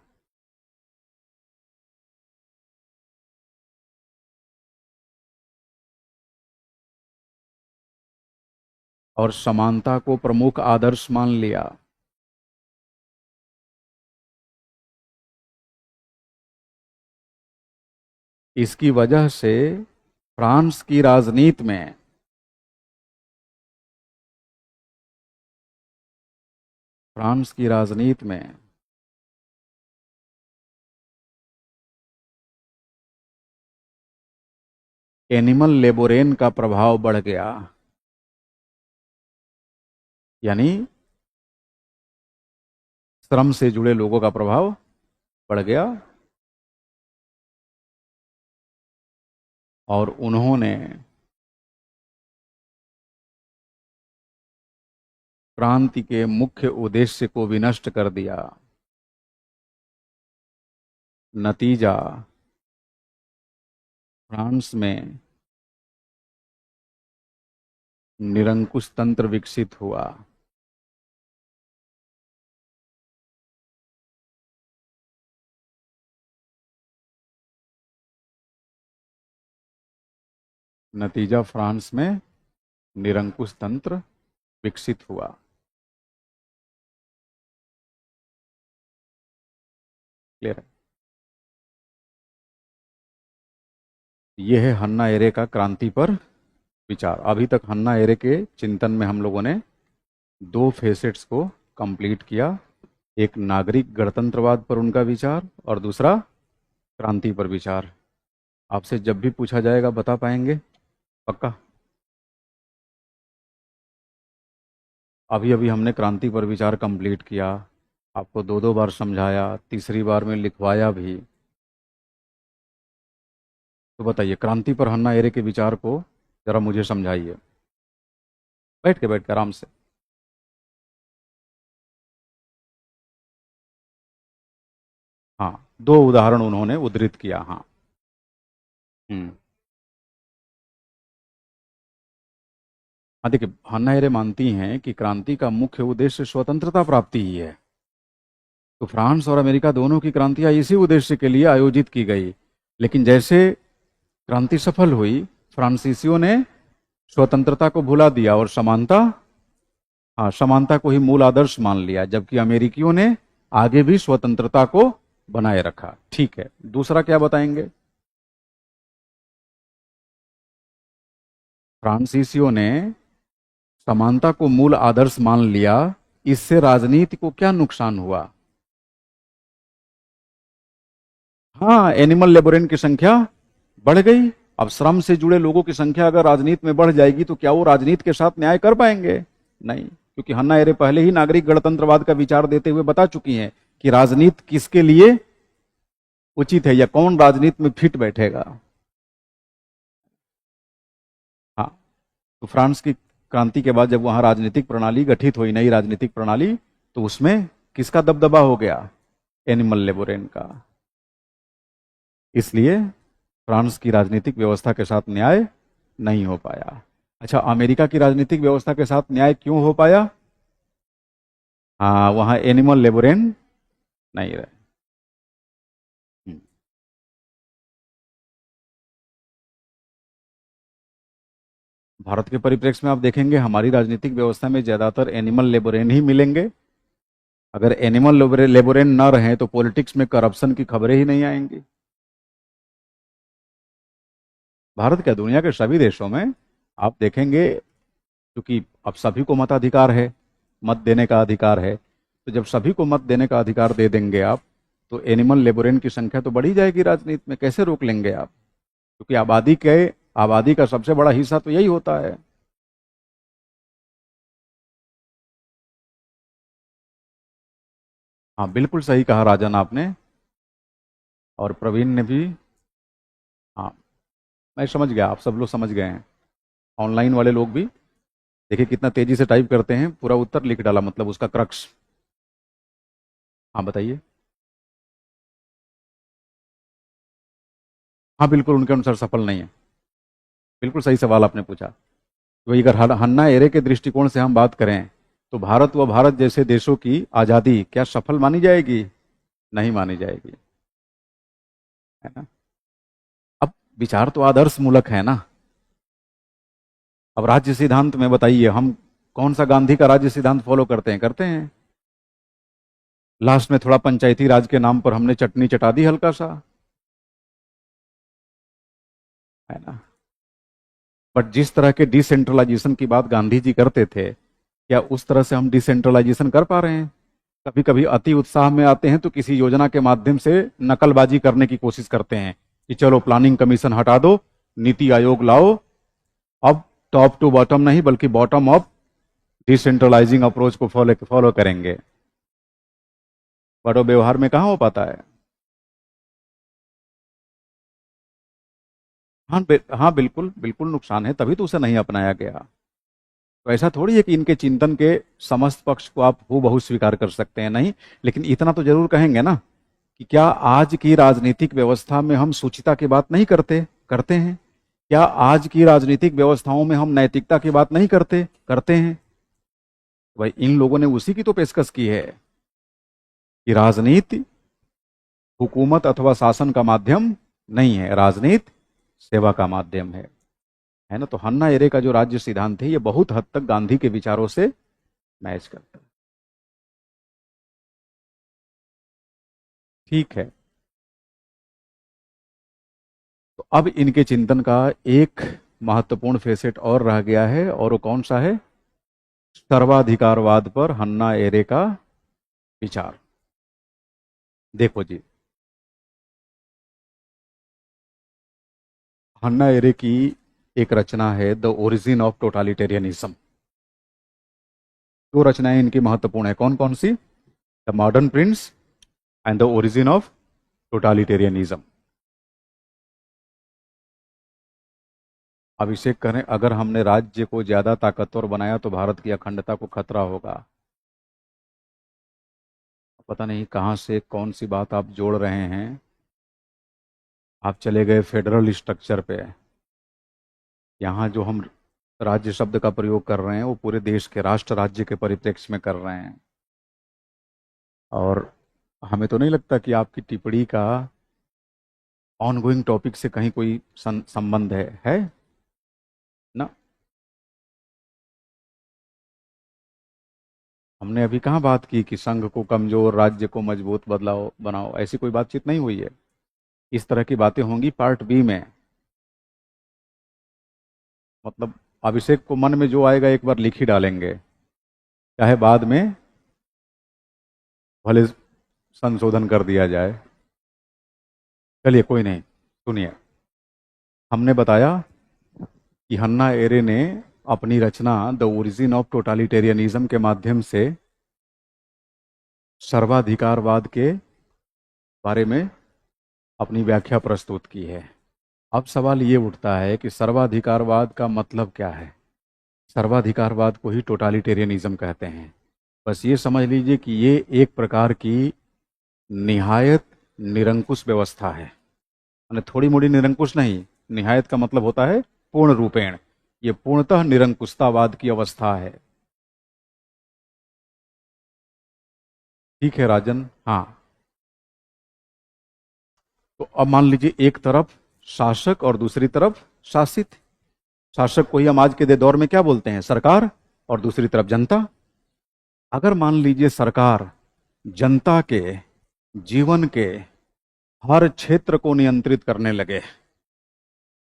और समानता को प्रमुख आदर्श मान लिया। इसकी वजह से फ्रांस की राजनीति में एनिमल लेबोरेन का प्रभाव बढ़ गया। यानी श्रम से जुड़े लोगों का प्रभाव बढ़ गया और उन्होंने क्रांति के मुख्य उद्देश्य को विनष्ट कर दिया। नतीजा फ्रांस में निरंकुश तंत्र विकसित हुआ। नतीजा फ्रांस में निरंकुश तंत्र विकसित हुआ। क्लियर है? यह है हन्ना एरे का क्रांति पर विचार। अभी तक हन्ना एरे के चिंतन में हम लोगों ने दो फेसेट्स को कंप्लीट किया। एक नागरिक गणतंत्रवाद पर उनका विचार और दूसरा क्रांति पर विचार। आपसे जब भी पूछा जाएगा बता पाएंगे? पक्का? अभी अभी हमने क्रांति पर विचार कंप्लीट किया, आपको दो दो बार समझाया, तीसरी बार में लिखवाया भी। तो बताइए, क्रांति पर हन्ना एरे के विचार को जरा मुझे समझाइए, बैठ के आराम से। हाँ, दो उदाहरण उन्होंने उद्धृत किया। हाँ। हाँ, देखिए, हन्ना एरे मानती हैं कि क्रांति का मुख्य उद्देश्य स्वतंत्रता प्राप्ति ही है। तो फ्रांस और अमेरिका दोनों की क्रांतियां इसी उद्देश्य के लिए आयोजित की गई। लेकिन जैसे क्रांति सफल हुई, फ्रांसीसियों ने स्वतंत्रता को भुला दिया और समानता को ही मूल आदर्श मान लिया, जबकि अमेरिकियों ने आगे भी स्वतंत्रता को बनाए रखा। ठीक है, दूसरा क्या बताएंगे? फ्रांसीसियों ने समानता को मूल आदर्श मान लिया, इससे राजनीति को क्या नुकसान हुआ? हाँ, एनिमल लेबोरेंट की संख्या बढ़ गई। अब श्रम से जुड़े लोगों की संख्या अगर राजनीति में बढ़ जाएगी तो क्या वो राजनीति के साथ न्याय कर पाएंगे? नहीं, क्योंकि हन्ना एरे पहले ही नागरिक गणतंत्रवाद का विचार देते हुए बता चुकी हैं कि राजनीति किसके लिए उचित है या कौन राजनीति में फिट बैठेगा। हाँ, तो फ्रांस की क्रांति के बाद जब वहां राजनीतिक प्रणाली गठित हुई, नई राजनीतिक प्रणाली, तो उसमें किसका दबदबा हो गया? एनिमल लेबोरेंट का। इसलिए फ्रांस की राजनीतिक व्यवस्था के साथ न्याय नहीं हो पाया। अच्छा, अमेरिका की राजनीतिक व्यवस्था के साथ न्याय क्यों हो पाया? हाँ, वहां एनिमल लेबोरेंट नहीं रहे। हम्म। भारत के परिप्रेक्ष्य में आप देखेंगे हमारी राजनीतिक व्यवस्था में ज्यादातर एनिमल लेबोरेंट ही मिलेंगे। अगर एनिमल लेबोरेंट ना रहे तो पॉलिटिक्स में करप्शन की खबरें ही नहीं आएंगी। भारत क्या, दुनिया के सभी देशों में आप देखेंगे, क्योंकि अब सभी को मताधिकार है, मत देने का अधिकार है, तो जब सभी को मत देने का अधिकार दे देंगे आप, तो एनिमल लेबोरेंट की संख्या तो बढ़ी जाएगी राजनीति में। कैसे रोक लेंगे आप? क्योंकि आबादी का सबसे बड़ा हिस्सा तो यही होता है। हाँ, बिल्कुल सही कहा राजन आपने, और प्रवीण ने भी। हाँ, मैं समझ गया, आप सब लोग समझ गए हैं। ऑनलाइन वाले लोग भी देखिए कितना तेजी से टाइप करते हैं, पूरा उत्तर लिख डाला, मतलब उसका क्रक्स। हाँ, बताइए। हाँ, बिल्कुल उनके अनुसार सफल नहीं है। बिल्कुल सही सवाल आपने पूछा। वही अगर हन्ना एरे के दृष्टिकोण से हम बात करें तो भारत व भारत जैसे देशों की आज़ादी क्या सफल मानी जाएगी? नहीं मानी जाएगी, है ना। अब विचार तो आदर्श मूलक है ना। अब राज्य सिद्धांत में बताइए, हम कौन सा गांधी का राज्य सिद्धांत फॉलो करते हैं? लास्ट में थोड़ा पंचायती राज के नाम पर हमने चटनी चटा दी हल्का सा, है ना। बट जिस तरह के डिसेंट्रलाइजेशन की बात गांधी जी करते थे, क्या उस तरह से हम डिसेंट्रलाइजेशन कर पा रहे हैं? कभी कभी अति उत्साह में आते हैं तो किसी योजना के माध्यम से नकलबाजी करने की कोशिश करते हैं कि चलो प्लानिंग कमीशन हटा दो, नीति आयोग लाओ, अब टॉप टू बॉटम नहीं बल्कि बॉटम अप डिसेंट्रलाइजिंग अप्रोच को फॉलो फॉलो करेंगे। बट वो व्यवहार में कहाँ हो पाता है? हाँ, हाँ, बिल्कुल बिल्कुल नुकसान है, तभी तो उसे नहीं अपनाया गया। तो ऐसा थोड़ी है कि इनके चिंतन के समस्त पक्ष को आप हूबहू स्वीकार कर सकते हैं, नहीं। लेकिन इतना तो जरूर कहेंगे ना कि क्या आज की राजनीतिक व्यवस्था में हम शुचिता की बात नहीं करते? करते हैं। क्या आज की राजनीतिक व्यवस्थाओं में हम नैतिकता की बात नहीं करते? करते हैं। भाई, इन लोगों ने उसी की तो पेशकश की है कि राजनीति हुकूमत अथवा शासन का माध्यम नहीं है, राजनीति सेवा का माध्यम है ना। तो हन्ना एरे का जो राज्य सिद्धांत है ये बहुत हद तक गांधी के विचारों से मैच करता है। ठीक है, तो अब इनके चिंतन का एक महत्वपूर्ण फेसेट और रह गया है, और वो कौन सा है? सर्वाधिकारवाद पर हन्ना एरे का विचार। देखो जी, हन्ना एरे की एक रचना है द ओरिजिन ऑफ टोटालिटेरियनिज्म। दो रचनाएं इनकी महत्वपूर्ण है, कौन कौन सी? The modern prince and the origin of totalitarianism. अभिषेक करें, अगर हमने राज्य को ज्यादा ताकतवर बनाया तो भारत की अखंडता को खतरा होगा। पता नहीं कहाँ से कौन सी बात आप जोड़ रहे हैं। आप चले गए फेडरल स्ट्रक्चर पे। यहाँ जो हम राज्य शब्द का प्रयोग कर रहे हैं वो पूरे देश के राष्ट्र राज्य के परिप्रेक्ष्य में कर रहे हैं, और हमें तो नहीं लगता कि आपकी टिप्पणी का ऑनगोइंग टॉपिक से कहीं कोई संबंध है ना। हमने अभी कहाँ बात की कि संघ को कमजोर राज्य को मजबूत बदलाओ बनाओ, ऐसी कोई बातचीत नहीं हुई है। इस तरह की बातें होंगी पार्ट बी में। मतलब अभिषेक को मन में जो आएगा एक बार लिख ही डालेंगे, चाहे बाद में भले संशोधन कर दिया जाए। चलिए कोई नहीं, सुनिए। हमने बताया कि हन्ना एरे ने अपनी रचना द ओरिजिन ऑफ टोटालिटेरियनिज्म के माध्यम से सर्वाधिकारवाद के बारे में अपनी व्याख्या प्रस्तुत की है। अब सवाल ये उठता है कि सर्वाधिकारवाद का मतलब क्या है। सर्वाधिकारवाद को ही टोटालिटेरियनिज्म कहते हैं। बस ये समझ लीजिए कि ये एक प्रकार की निहायत निरंकुश व्यवस्था है। माने थोड़ी मोड़ी निरंकुश नहीं, निहायत का मतलब होता है पूर्ण रूपेण। ये पूर्णतः निरंकुशतावाद की अवस्था है। ठीक है राजन? हाँ। तो अब मान लीजिए एक तरफ शासक और दूसरी तरफ शासित। शासक को ही हम आज के दौर में क्या बोलते हैं? सरकार। और दूसरी तरफ जनता। अगर मान लीजिए सरकार जनता के जीवन के हर क्षेत्र को नियंत्रित करने लगे,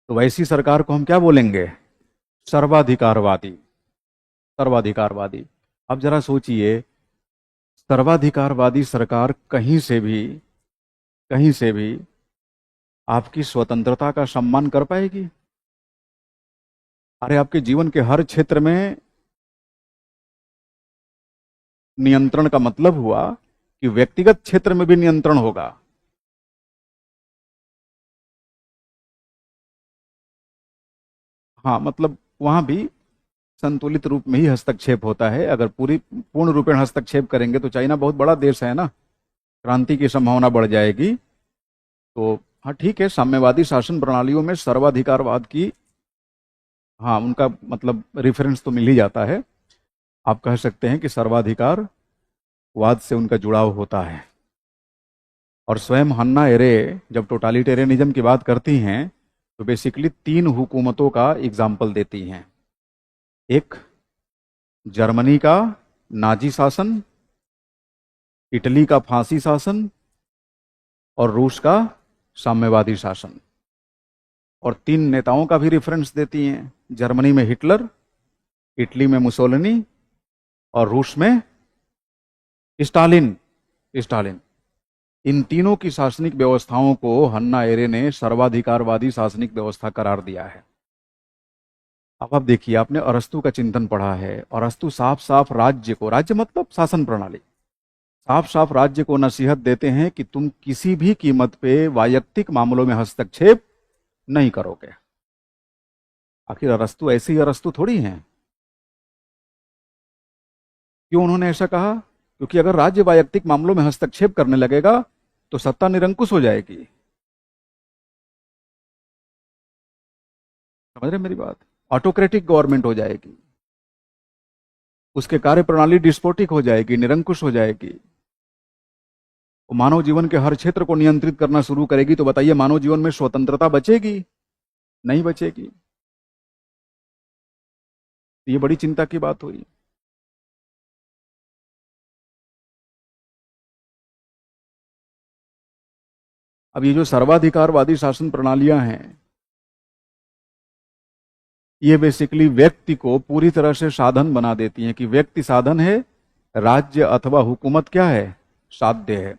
तो वैसी सरकार को हम क्या बोलेंगे? सर्वाधिकारवादी। सर्वाधिकारवादी। अब जरा सोचिए, सर्वाधिकारवादी सरकार कहीं से भी आपकी स्वतंत्रता का सम्मान कर पाएगी? अरे आपके जीवन के हर क्षेत्र में नियंत्रण का मतलब हुआ कि व्यक्तिगत क्षेत्र में भी नियंत्रण होगा। हाँ, मतलब वहां भी संतुलित रूप में ही हस्तक्षेप होता है। अगर पूर्ण रूपेण हस्तक्षेप करेंगे तो चाइना बहुत बड़ा देश है ना, क्रांति की संभावना बढ़ जाएगी। तो हाँ ठीक है, साम्यवादी शासन प्रणालियों में सर्वाधिकारवाद की, हाँ उनका मतलब रेफरेंस तो मिल ही जाता है। आप कह सकते हैं कि सर्वाधिकारवाद से उनका जुड़ाव होता है। और स्वयं हन्ना एरे जब टोटालिटेरियनिज्म की बात करती हैं तो बेसिकली 3 हुकूमतों का एग्जाम्पल देती हैं। एक जर्मनी का नाजी शासन, इटली का फांसी शासन और रूस का साम्यवादी शासन। और 3 नेताओं का भी रेफरेंस देती हैं। जर्मनी में हिटलर, इटली में मुसोलिनी और रूस में स्टालिन। स्टालिन। इन तीनों की शासनिक व्यवस्थाओं को हन्ना एरे ने सर्वाधिकारवादी शासनिक व्यवस्था करार दिया है। अब आप देखिए, आपने अरस्तु का चिंतन पढ़ा है। अरस्तु साफ साफ राज्य को, राज्य मतलब शासन प्रणाली, साफ साफ राज्य को नसीहत देते हैं कि तुम किसी भी कीमत पे वैयक्तिक मामलों में हस्तक्षेप नहीं करोगे। आखिर अरस्तु ऐसे ही अरस्तु थोड़ी हैं। क्यों उन्होंने ऐसा कहा? क्योंकि अगर राज्य वैयक्तिक मामलों में हस्तक्षेप करने लगेगा तो सत्ता निरंकुश हो जाएगी। समझ रहे मेरी बात? ऑटोक्रेटिक गवर्नमेंट हो जाएगी, उसके कार्य प्रणाली डिस्पोटिक हो जाएगी, निरंकुश हो जाएगी। वो मानव जीवन के हर क्षेत्र को नियंत्रित करना शुरू करेगी। तो बताइए, मानव जीवन में स्वतंत्रता बचेगी? नहीं बचेगी। ये बड़ी चिंता की बात हुई। अब ये जो सर्वाधिकारवादी शासन प्रणालियां हैं, ये बेसिकली व्यक्ति को पूरी तरह से साधन बना देती हैं कि व्यक्ति साधन है, राज्य अथवा हुकूमत क्या है? साध्य है।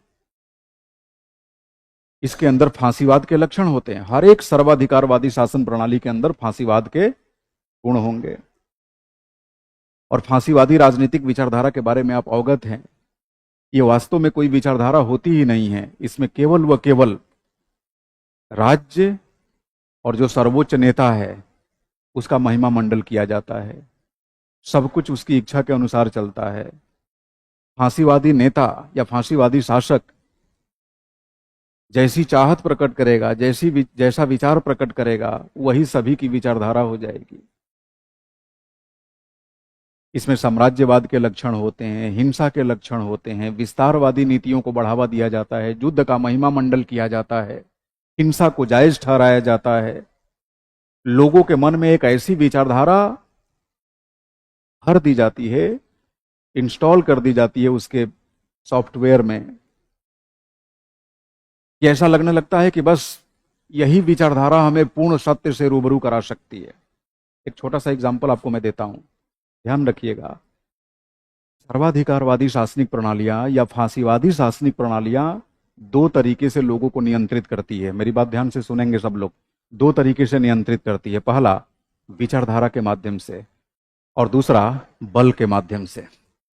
इसके अंदर फांसीवाद के लक्षण होते हैं। हर एक सर्वाधिकारवादी शासन प्रणाली के अंदर फांसीवाद के गुण होंगे। और फांसीवादी राजनीतिक विचारधारा के बारे में आप अवगत हैं। ये वास्तव में कोई विचारधारा होती ही नहीं है। इसमें केवल व केवल राज्य और जो सर्वोच्च नेता है उसका महिमा मंडल किया जाता है। सब कुछ उसकी इच्छा के अनुसार चलता है। फांसीवादी नेता या फांसीवादी शासक जैसी चाहत प्रकट करेगा, जैसा विचार प्रकट करेगा, वही सभी की विचारधारा हो जाएगी। इसमें साम्राज्यवाद के लक्षण होते हैं, हिंसा के लक्षण होते हैं, विस्तारवादी नीतियों को बढ़ावा दिया जाता है, युद्ध का महिमा मंडल किया जाता है, हिंसा को जायज ठहराया जाता है। लोगों के मन में एक ऐसी विचारधारा भर दी जाती है, इंस्टॉल कर दी जाती है उसके सॉफ्टवेयर में, कि ऐसा लगने लगता है कि बस यही विचारधारा हमें पूर्ण सत्य से रूबरू करा सकती है। एक छोटा सा एग्जाम्पल आपको मैं देता हूं, ध्यान रखिएगा। सर्वाधिकारवादी शासनिक प्रणालियां या फांसीवादी शासनिक प्रणालियां दो तरीके से लोगों को नियंत्रित करती है। मेरी बात ध्यान से सुनेंगे सब लोग। दो तरीके से नियंत्रित करती है। पहला विचारधारा के माध्यम से और दूसरा बल के माध्यम से।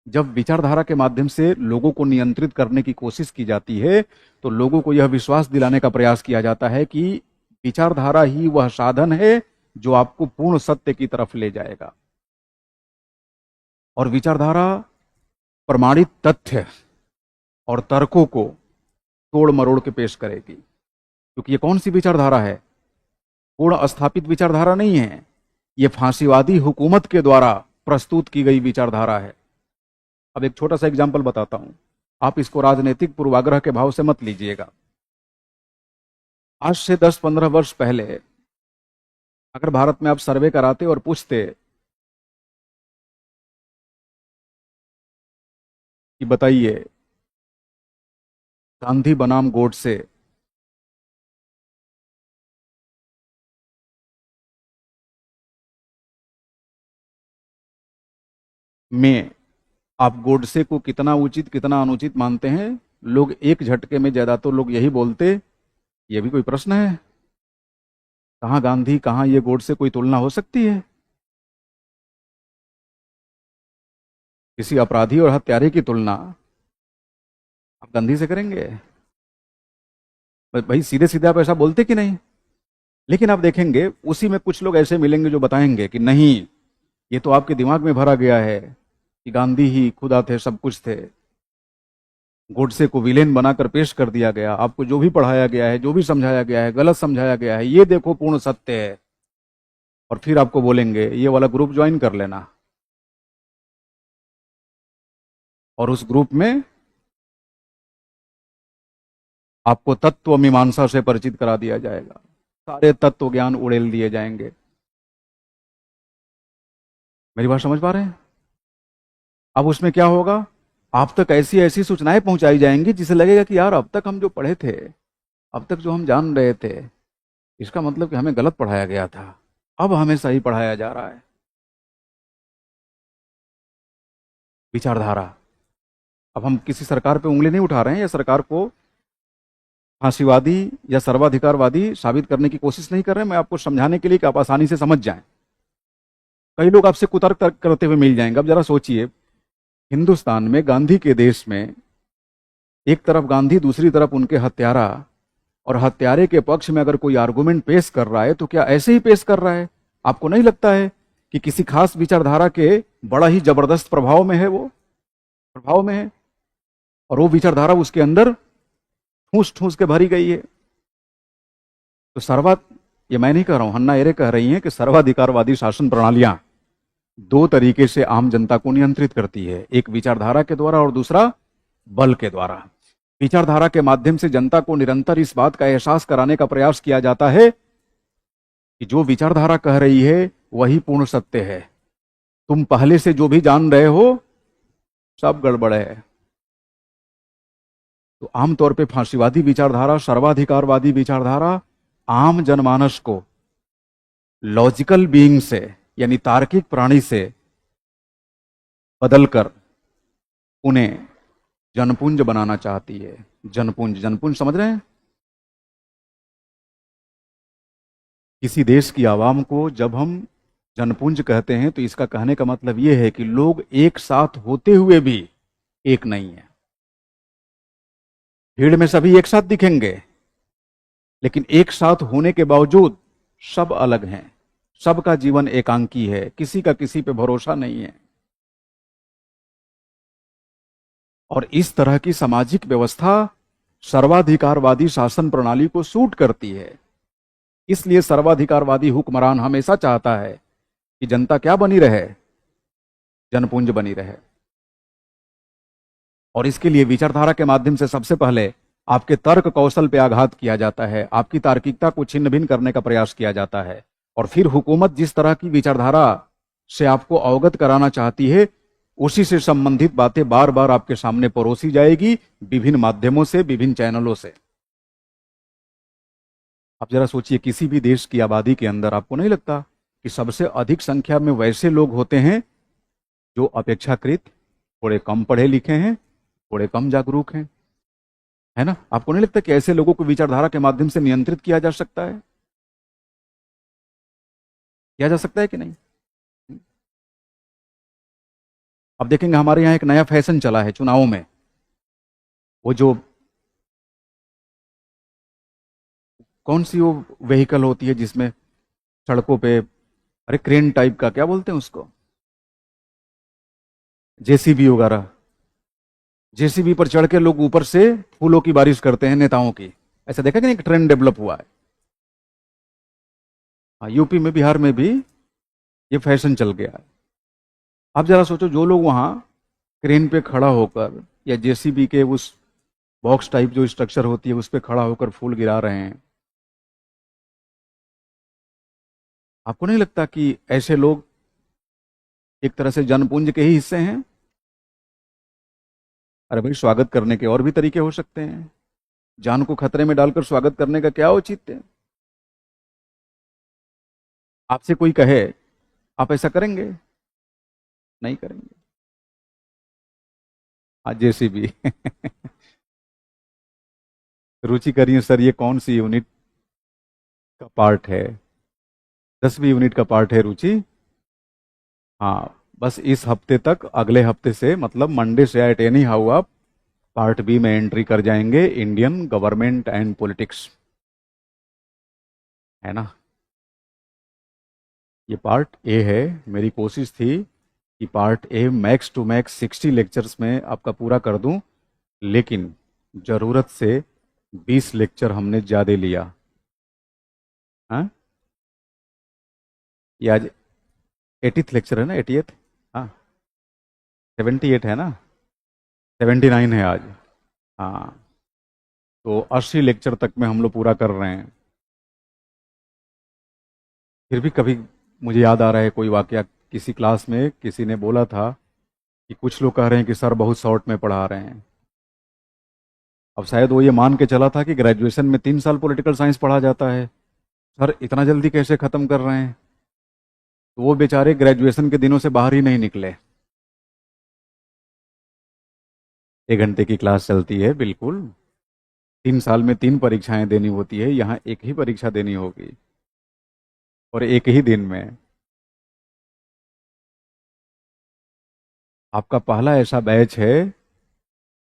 जब विचारधारा के माध्यम से लोगों को नियंत्रित करने की कोशिश की जाती है तो लोगों को यह विश्वास दिलाने का प्रयास किया जाता है कि विचारधारा ही वह साधन है जो आपको पूर्ण सत्य की तरफ ले जाएगा। और विचारधारा प्रमाणित तथ्य और तर्कों को तोड़ मरोड़ के पेश करेगी। क्योंकि ये कौन सी विचारधारा है? पूर्ण स्थापित विचारधारा नहीं है। ये फांसीवादी हुकूमत के द्वारा प्रस्तुत की गई विचारधारा है। अब एक छोटा सा एग्जाम्पल बताता हूं, आप इसको राजनीतिक पूर्वाग्रह के भाव से मत लीजिएगा। आज से 10-15 वर्ष पहले अगर भारत में आप सर्वे कराते और पूछते कि बताइए गांधी बनाम गोडसे में आप गोडसे को कितना उचित कितना अनुचित मानते हैं, लोग एक झटके में ज्यादातर लोग यही बोलते, ये भी कोई प्रश्न है? कहां गांधी कहां ये गोडसे, कोई तुलना हो सकती है? किसी अपराधी और हत्यारे की तुलना आप गांधी से करेंगे? भाई सीधे सीधे आप ऐसा बोलते कि नहीं? लेकिन आप देखेंगे उसी में कुछ लोग ऐसे मिलेंगे जो बताएंगे कि नहीं, ये तो आपके दिमाग में भरा गया है कि गांधी ही खुदा थे, सब कुछ थे। गोडसे को विलेन बनाकर पेश कर दिया गया। आपको जो भी पढ़ाया गया है, जो भी समझाया गया है, गलत समझाया गया है, ये देखो पूर्ण सत्य है। और फिर आपको बोलेंगे ये वाला ग्रुप ज्वाइन कर लेना, और उस ग्रुप में आपको तत्व मीमांसा से परिचित करा दिया जाएगा, सारे तत्व ज्ञान उड़ेल दिए जाएंगे। मेरी बात समझ पा रहे हैं? अब उसमें क्या होगा, आप तक ऐसी ऐसी सूचनाएं पहुंचाई जाएंगी जिसे लगेगा कि यार अब तक हम जो पढ़े थे, अब तक जो हम जान रहे थे, इसका मतलब कि हमें गलत पढ़ाया गया था, अब हमें सही पढ़ाया जा रहा है। विचारधारा। अब हम किसी सरकार पे उंगली नहीं उठा रहे हैं या सरकार को फांसीवादी या सर्वाधिकारवादी साबित करने की कोशिश नहीं कर रहे हैं। मैं आपको समझाने के लिए कि आप आसानी से समझ जाएं। कई लोग आपसे कुतर्क तर्क करते हुए मिल जाएंगे। अब जरा सोचिए, हिंदुस्तान में गांधी के देश में एक तरफ गांधी, दूसरी तरफ उनके हत्यारा, और हत्यारे के पक्ष में अगर कोई आर्गुमेंट पेश कर रहा है तो क्या ऐसे ही पेश कर रहा है? आपको नहीं लगता है कि किसी खास विचारधारा के बड़ा ही जबरदस्त प्रभाव में है? वो प्रभाव में है और वो विचारधारा उसके अंदर ठूस ठूस के भरी गई है। तो ये मैं नहीं कह रहा हूं, हन्ना एरे कह रही हैं कि सर्वाधिकारवादी शासन प्रणालियां दो तरीके से आम जनता को नियंत्रित करती है, एक विचारधारा के द्वारा और दूसरा बल के द्वारा। विचारधारा के माध्यम से जनता को निरंतर इस बात का एहसास कराने का प्रयास किया जाता है कि जो विचारधारा कह रही है वही पूर्ण सत्य है, तुम पहले से जो भी जान रहे हो सब गड़बड़ है। तो आमतौर पे फांसीवादी विचारधारा, सर्वाधिकारवादी विचारधारा आम जनमानस को लॉजिकल बीइंग से यानी तार्किक प्राणी से बदलकर उन्हें जनपुंज बनाना चाहती है। जनपुंज, जनपुंज समझ रहे हैं? किसी देश की आवाम को जब हम जनपुंज कहते हैं तो इसका कहने का मतलब यह है कि लोग एक साथ होते हुए भी एक नहीं है। भीड़ में सभी एक साथ दिखेंगे, लेकिन एक साथ होने के बावजूद सब अलग हैं, सबका जीवन एकांकी है, किसी का किसी पे भरोसा नहीं है। और इस तरह की सामाजिक व्यवस्था सर्वाधिकारवादी शासन प्रणाली को सूट करती है। इसलिए सर्वाधिकारवादी हुक्मरान हमेशा चाहता है कि जनता क्या बनी रहे? जनपुंज बनी रहे। और इसके लिए विचारधारा के माध्यम से सबसे पहले आपके तर्क कौशल पे आघात किया जाता है, आपकी तार्किकता को छिन्न भिन्न करने का प्रयास किया जाता है। और फिर हुकूमत जिस तरह की विचारधारा से आपको अवगत कराना चाहती है, उसी से संबंधित बातें बार बार आपके सामने परोसी जाएगी, विभिन्न माध्यमों से, विभिन्न चैनलों से। आप जरा सोचिए, किसी भी देश की आबादी के अंदर आपको नहीं लगता कि सबसे अधिक संख्या में वैसे लोग होते हैं जो अपेक्षाकृत थोड़े कम पढ़े लिखे हैं, थोड़े कम जागरूक हैं? है ना? आपको नहीं लगता कि ऐसे लोगों को विचारधारा के माध्यम से नियंत्रित किया जा सकता है? किया जा सकता है कि नहीं? अब देखेंगे हमारे यहाँ एक नया फैशन चला है चुनावों में, वो जो कौन सी वो व्हीकल होती है जिसमें सड़कों पे, अरे क्रेन टाइप का क्या बोलते हैं उसको, जेसीबी वगैरह, जेसीबी पर चढ़ के लोग ऊपर से फूलों की बारिश करते हैं नेताओं की। ऐसा देखा कि नहीं, एक ट्रेंड डेवलप हुआ है। हाँ, यूपी में बिहार में भी ये फैशन चल गया है। आप जरा सोचो, जो लोग वहां क्रेन पे खड़ा होकर या जेसीबी के उस बॉक्स टाइप जो स्ट्रक्चर होती है उस पे खड़ा होकर फूल गिरा रहे हैं, आपको नहीं लगता कि ऐसे लोग एक तरह से जनपुंज के ही हिस्से हैं? अरे भाई, स्वागत करने के और भी तरीके हो सकते हैं। जान को खतरे में डालकर स्वागत करने का क्या औचित्य है? आपसे कोई कहे, आप ऐसा करेंगे? नहीं करेंगे। आज जेसीबी रुचि करिए सर, ये कौन सी यूनिट का पार्ट है? 10वीं यूनिट का पार्ट है रुचि। हाँ, बस इस हफ्ते तक, अगले हफ्ते से मतलब मंडे से एट एनी हाउ आप पार्ट बी में एंट्री कर जाएंगे, इंडियन गवर्नमेंट एंड पॉलिटिक्स, है ना? ये पार्ट ए है। मेरी कोशिश थी कि part A max to max 60 lectures में आपका पूरा कर दूं, लेकिन जरूरत से 20 लेक्चर हमने ज़्यादा लिया। हाँ, ये आज 80th लेक्चर है ना, 80th? हाँ, 78 है ना, 79 है आज। हाँ, तो 80 लेक्चर तक में हम लोग पूरा कर रहे हैं। फिर भी कभी मुझे याद आ रहा है कोई वाकया, किसी क्लास में किसी ने बोला था कि कुछ लोग कह रहे हैं कि सर बहुत शॉर्ट में पढ़ा रहे हैं। अब शायद वो ये मान के चला था कि ग्रेजुएशन में 3 साल पॉलिटिकल साइंस पढ़ा जाता है, सर इतना जल्दी कैसे ख़त्म कर रहे हैं? तो वो बेचारे ग्रेजुएशन के दिनों से बाहर ही नहीं निकले। 1 घंटे की क्लास चलती है, बिल्कुल। 3 साल में 3 परीक्षाएं देनी होती है, यहाँ एक ही परीक्षा देनी होगी, और एक ही दिन में। आपका पहला ऐसा बैच है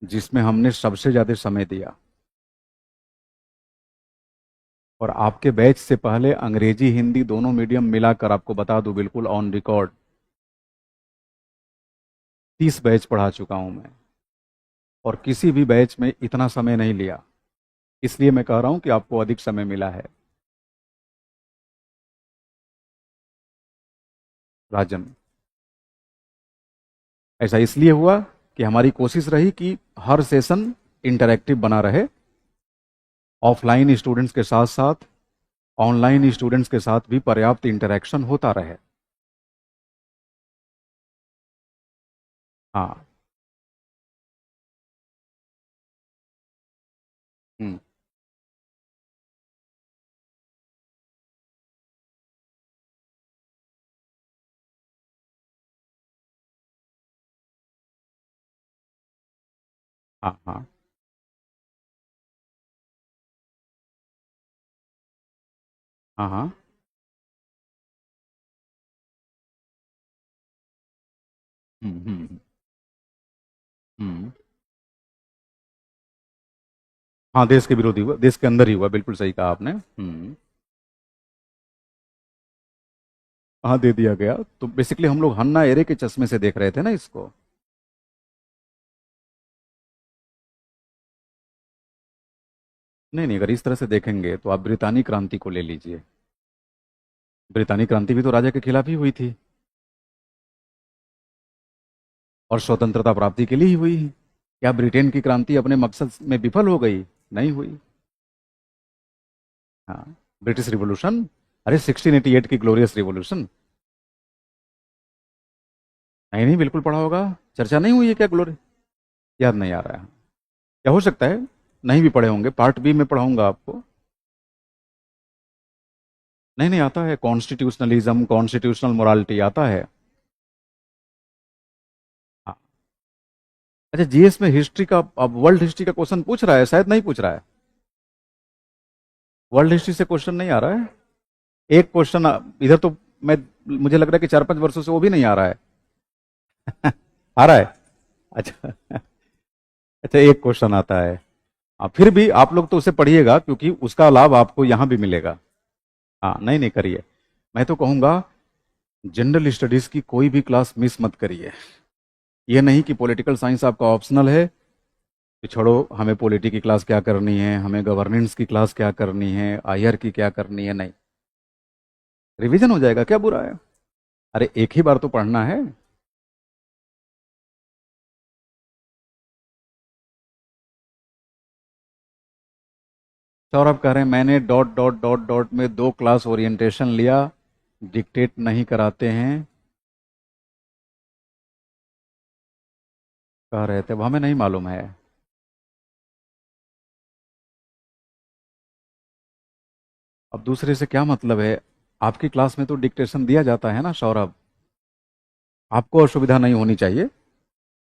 जिसमें हमने सबसे ज़्यादा समय दिया, और आपके बैच से पहले अंग्रेजी हिंदी दोनों मीडियम मिलाकर आपको बता दूं, बिल्कुल ऑन रिकॉर्ड, 30 बैच पढ़ा चुका हूं मैं, और किसी भी बैच में इतना समय नहीं लिया। इसलिए मैं कह रहा हूं कि आपको अधिक समय मिला है। राजन, ऐसा इसलिए हुआ कि हमारी कोशिश रही कि हर सेशन इंटरैक्टिव बना रहे, ऑफलाइन स्टूडेंट्स के साथ साथ ऑनलाइन स्टूडेंट्स के साथ भी पर्याप्त इंटरैक्शन होता रहे। हाँ। हम्म। हाँ हाँ हाँ हाँ। हम्म हम्म हम्म। हाँ, देश के विरोधी हुआ, देश के अंदर ही हुआ, बिल्कुल सही कहा आपने। हाँ, दे दिया गया। तो बेसिकली हम लोग हन्ना एरे के चश्मे से देख रहे थे ना इसको। नहीं नहीं, अगर इस तरह से देखेंगे तो आप ब्रितानी क्रांति को ले लीजिए। ब्रितानी क्रांति भी तो राजा के खिलाफ ही हुई थी, और स्वतंत्रता प्राप्ति के लिए ही हुई। क्या ब्रिटेन की क्रांति अपने मकसद में विफल हो गई? नहीं हुई। हाँ, ब्रिटिश रिवॉल्यूशन, अरे 1688 की ग्लोरियस रिवॉल्यूशन। नहीं नहीं, बिल्कुल पढ़ा होगा। चर्चा नहीं हुई है क्या ग्लोरी? याद नहीं आ रहा है? क्या हो सकता है, नहीं भी पढ़े होंगे, पार्ट बी में पढ़ाऊंगा आपको। नहीं नहीं, आता है, कॉन्स्टिट्यूशनलिज्म, कॉन्स्टिट्यूशनल मोरालिटी आता है। हाँ, अच्छा, जीएस में हिस्ट्री का, अब वर्ल्ड हिस्ट्री का क्वेश्चन पूछ रहा है? शायद नहीं पूछ रहा है। वर्ल्ड हिस्ट्री से क्वेश्चन नहीं आ रहा है। एक क्वेश्चन इधर तो, मैं मुझे लग रहा है कि 4-5 वर्षों से वो भी नहीं आ रहा है। आ रहा है? अच्छा। अच्छा, एक क्वेश्चन आता है। फिर भी आप लोग तो उसे पढ़िएगा, क्योंकि उसका लाभ आपको यहां भी मिलेगा। हाँ, नहीं नहीं, करिए। मैं तो कहूंगा जनरल स्टडीज की कोई भी क्लास मिस मत करिए। ये नहीं कि पॉलिटिकल साइंस आपका ऑप्शनल है, कि छोड़ो, हमें पॉलिटी की क्लास क्या करनी है, हमें गवर्नेंस की क्लास क्या करनी है, आईआर की क्या करनी है। नहीं, रिवीजन हो जाएगा, क्या बुरा है। अरे एक ही बार तो पढ़ना है। सौरभ कह रहे हैं मैंने डॉट डॉट डॉट डॉट में 2 क्लास ओरिएंटेशन लिया, डिक्टेट नहीं कराते हैं, कह रहे थे, वो हमें नहीं मालूम है। अब दूसरे से क्या मतलब है? आपकी क्लास में तो डिक्टेशन दिया जाता है ना सौरभ, आपको असुविधा नहीं होनी चाहिए,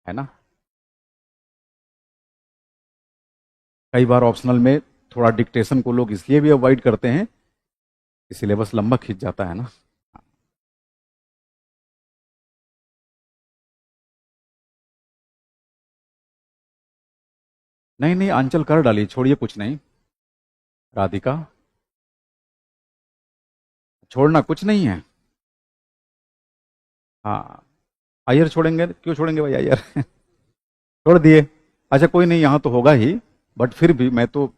है ना। कई बार ऑप्शनल में थोड़ा डिक्टेशन को लोग इसलिए भी अवॉइड करते हैं कि सिलेबस लंबा खींच जाता है ना। नहीं नहीं, आंचल कर डालिए, छोड़िए, कुछ नहीं। राधिका, छोड़ना कुछ नहीं है। हाँ, आयर छोड़ेंगे? क्यों छोड़ेंगे भाई आयर? छोड़ दिए। अच्छा, कोई नहीं, यहाँ तो होगा ही, बट फिर भी मैं तो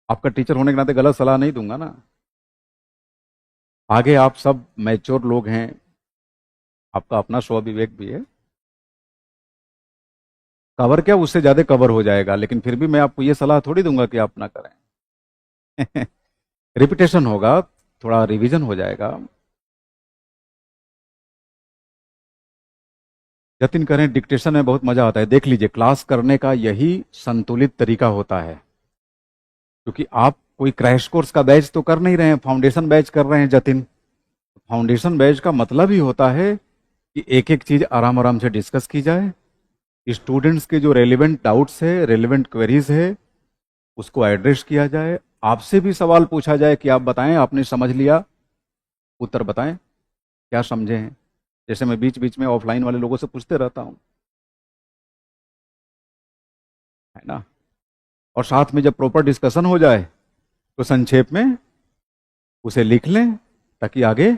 आपका टीचर होने के नाते गलत सलाह नहीं दूंगा ना। आगे आप सब मैच्योर लोग हैं, आपका अपना स्व विवेक भी है। कवर क्या, उससे ज्यादा कवर हो जाएगा, लेकिन फिर भी मैं आपको ये सलाह थोड़ी दूंगा कि आप ना करें। रिपीटेशन होगा, थोड़ा रिवीजन हो जाएगा। जतिन करें, डिक्टेशन में बहुत मजा आता है। देख लीजिए, क्लास करने का यही संतुलित तरीका होता है, क्योंकि आप कोई क्रैश कोर्स का बैच तो कर नहीं रहे हैं, फाउंडेशन बैच कर रहे हैं जतिन। फाउंडेशन बैच का मतलब ही होता है कि एक एक चीज आराम आराम से डिस्कस की जाए, स्टूडेंट्स के जो रेलिवेंट डाउट्स है, रेलिवेंट क्वेरीज है, उसको एड्रेस किया जाए। आपसे भी सवाल पूछा जाए कि आप बताएं, आपने समझ लिया, उत्तर बताएं, क्या समझे हैं। जैसे मैं बीच बीच में ऑफलाइन वाले लोगों से पूछते रहता हूँ, है ना। और साथ में जब प्रॉपर डिस्कशन हो जाए तो संक्षेप में उसे लिख लें, ताकि आगे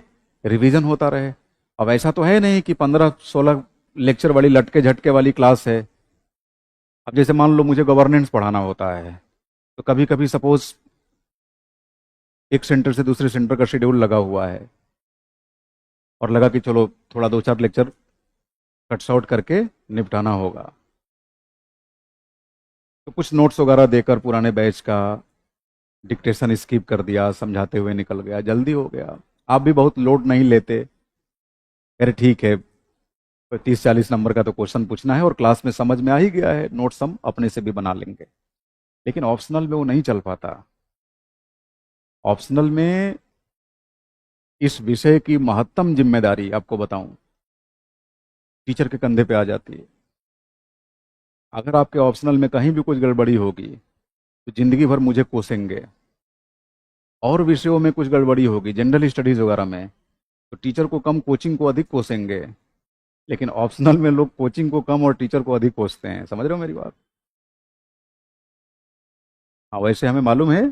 रिवीजन होता रहे। अब ऐसा तो है नहीं कि 15-16 लेक्चर वाली लटके झटके वाली क्लास है। अब जैसे मान लो मुझे गवर्नेंस पढ़ाना होता है, तो कभी कभी सपोज एक सेंटर से दूसरे सेंटर का शेड्यूल लगा हुआ है, और लगा कि चलो थोड़ा 2-4 लेक्चर कट शॉर्ट करके निपटाना होगा, तो कुछ नोट्स वगैरह देकर पुराने बैच का डिक्टेशन स्किप कर दिया, समझाते हुए निकल गया, जल्दी हो गया। आप भी बहुत लोड नहीं लेते, अरे ठीक है, 30-40 नंबर का तो क्वेश्चन पूछना है और क्लास में समझ में आ ही गया है, नोट्स हम अपने से भी बना लेंगे। लेकिन ऑप्शनल में वो नहीं चल पाता। ऑप्शनल में इस विषय की महत्तम जिम्मेदारी, आपको बताऊं, टीचर के कंधे पे आ जाती है। अगर आपके ऑप्शनल में कहीं भी कुछ गड़बड़ी होगी तो जिंदगी भर मुझे कोसेंगे। और विषयों में कुछ गड़बड़ी होगी, जनरल स्टडीज वगैरह में, तो टीचर को कम, कोचिंग को अधिक कोसेंगे। लेकिन ऑप्शनल में लोग कोचिंग को कम और टीचर को अधिक कोसते हैं। समझ रहे हो मेरी बात? हाँ, वैसे हमें मालूम है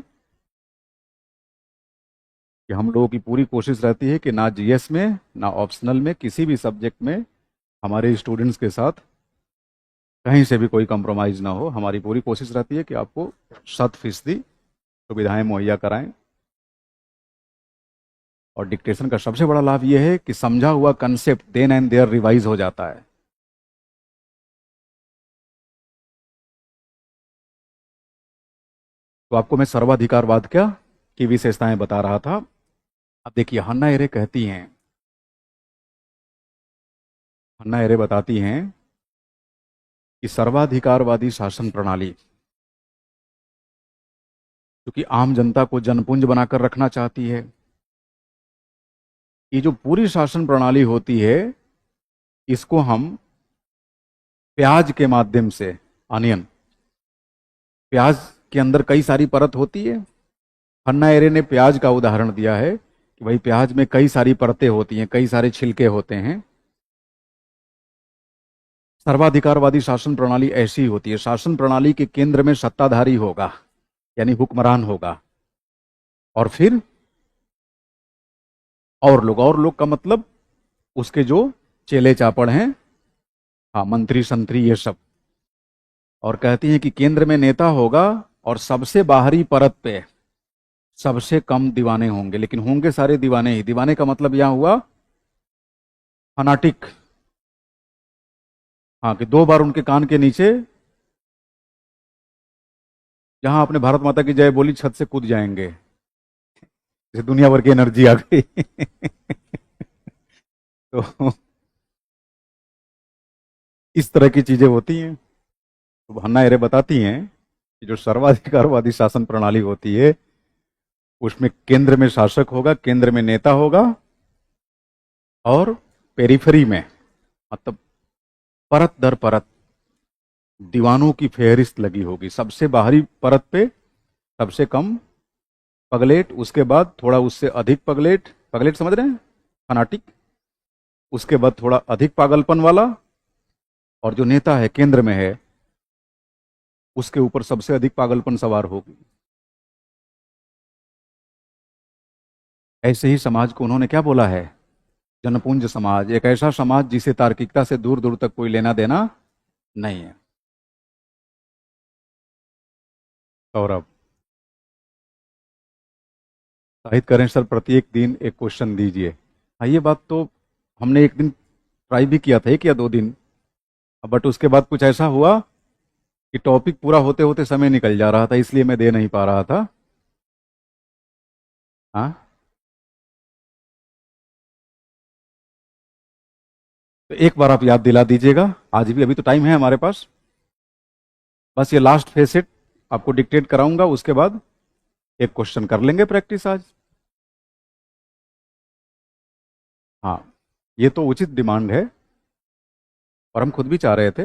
कि हम लोगों की पूरी कोशिश रहती है कि ना जीएस में ना ऑप्शनल में, किसी भी सब्जेक्ट में हमारे स्टूडेंट्स के साथ कहीं से भी कोई कंप्रोमाइज ना हो। हमारी पूरी कोशिश रहती है कि आपको 100% सुविधाएं मुहैया कराएं। और डिक्टेशन का सबसे बड़ा लाभ यह है कि समझा हुआ concept then and there revise हो जाता है। तो आपको मैं सर्वाधिकारवाद क्या की विशेषताएं बता रहा था। अब देखिए, हन्ना एरे कहती हैं, हन्ना एरे बताती हैं कि सर्वाधिकारवादी शासन प्रणाली, क्योंकि आम जनता को जनपुंज बनाकर रखना चाहती है, ये जो पूरी शासन प्रणाली होती है, इसको हम प्याज के माध्यम से, अनियन, प्याज के अंदर कई सारी परत होती है। हन्ना एरे ने प्याज का उदाहरण दिया है कि भाई प्याज में कई सारी परतें होती हैं, कई सारे छिलके होते हैं। सर्वाधिकारवादी शासन प्रणाली ऐसी होती है, शासन प्रणाली के केंद्र में सत्ताधारी होगा, यानी हुक्मरान होगा, और फिर और लोग का मतलब उसके जो चेले चापड़ हैं, हाँ, मंत्री संतरी ये सब। और कहती हैं कि केंद्र में नेता होगा और सबसे बाहरी परत पे सबसे कम दीवाने होंगे, लेकिन होंगे सारे दीवाने ही। दीवाने का मतलब यहां हुआ फनाटिक, हाँ, कि 2 बार उनके कान के नीचे, जहां आपने भारत माता की जय बोली छत से कूद जाएंगे, जैसे दुनिया भर की एनर्जी आ गई। तो इस तरह की चीजें होती हैं। तो हन्ना एरे बताती हैं कि जो सर्वाधिकारवादी शासन प्रणाली होती है उसमें केंद्र में शासक होगा, केंद्र में नेता होगा, और पेरिफेरी में, मतलब परत दर परत दीवानों की फेहरिस्त लगी होगी। सबसे बाहरी परत पे सबसे कम पगलेट, उसके बाद थोड़ा उससे अधिक पगलेट, पगलेट समझ रहे हैं, फनाटिक, उसके बाद थोड़ा अधिक पागलपन वाला, और जो नेता है केंद्र में है उसके ऊपर सबसे अधिक पागलपन सवार होगी। ऐसे ही समाज को उन्होंने क्या बोला है? जनपुंज समाज, एक ऐसा समाज जिसे तार्किकता से दूर दूर तक कोई लेना देना नहीं है। सौरभ, साहित्य करें सर, प्रत्येक दिन एक क्वेश्चन दीजिए। हाँ, ये बात तो हमने एक दिन ट्राई भी किया था, 1 या 2 दिन, बट उसके बाद कुछ ऐसा हुआ कि टॉपिक पूरा होते होते समय निकल जा रहा था, इसलिए मैं दे नहीं पा रहा था। हाँ, तो एक बार आप याद दिला दीजिएगा आज भी, अभी तो टाइम है हमारे पास। बस ये लास्ट फेसेट आपको डिक्टेट कराऊंगा, उसके बाद एक क्वेश्चन कर लेंगे प्रैक्टिस आज। हाँ, ये तो उचित डिमांड है और हम खुद भी चाह रहे थे।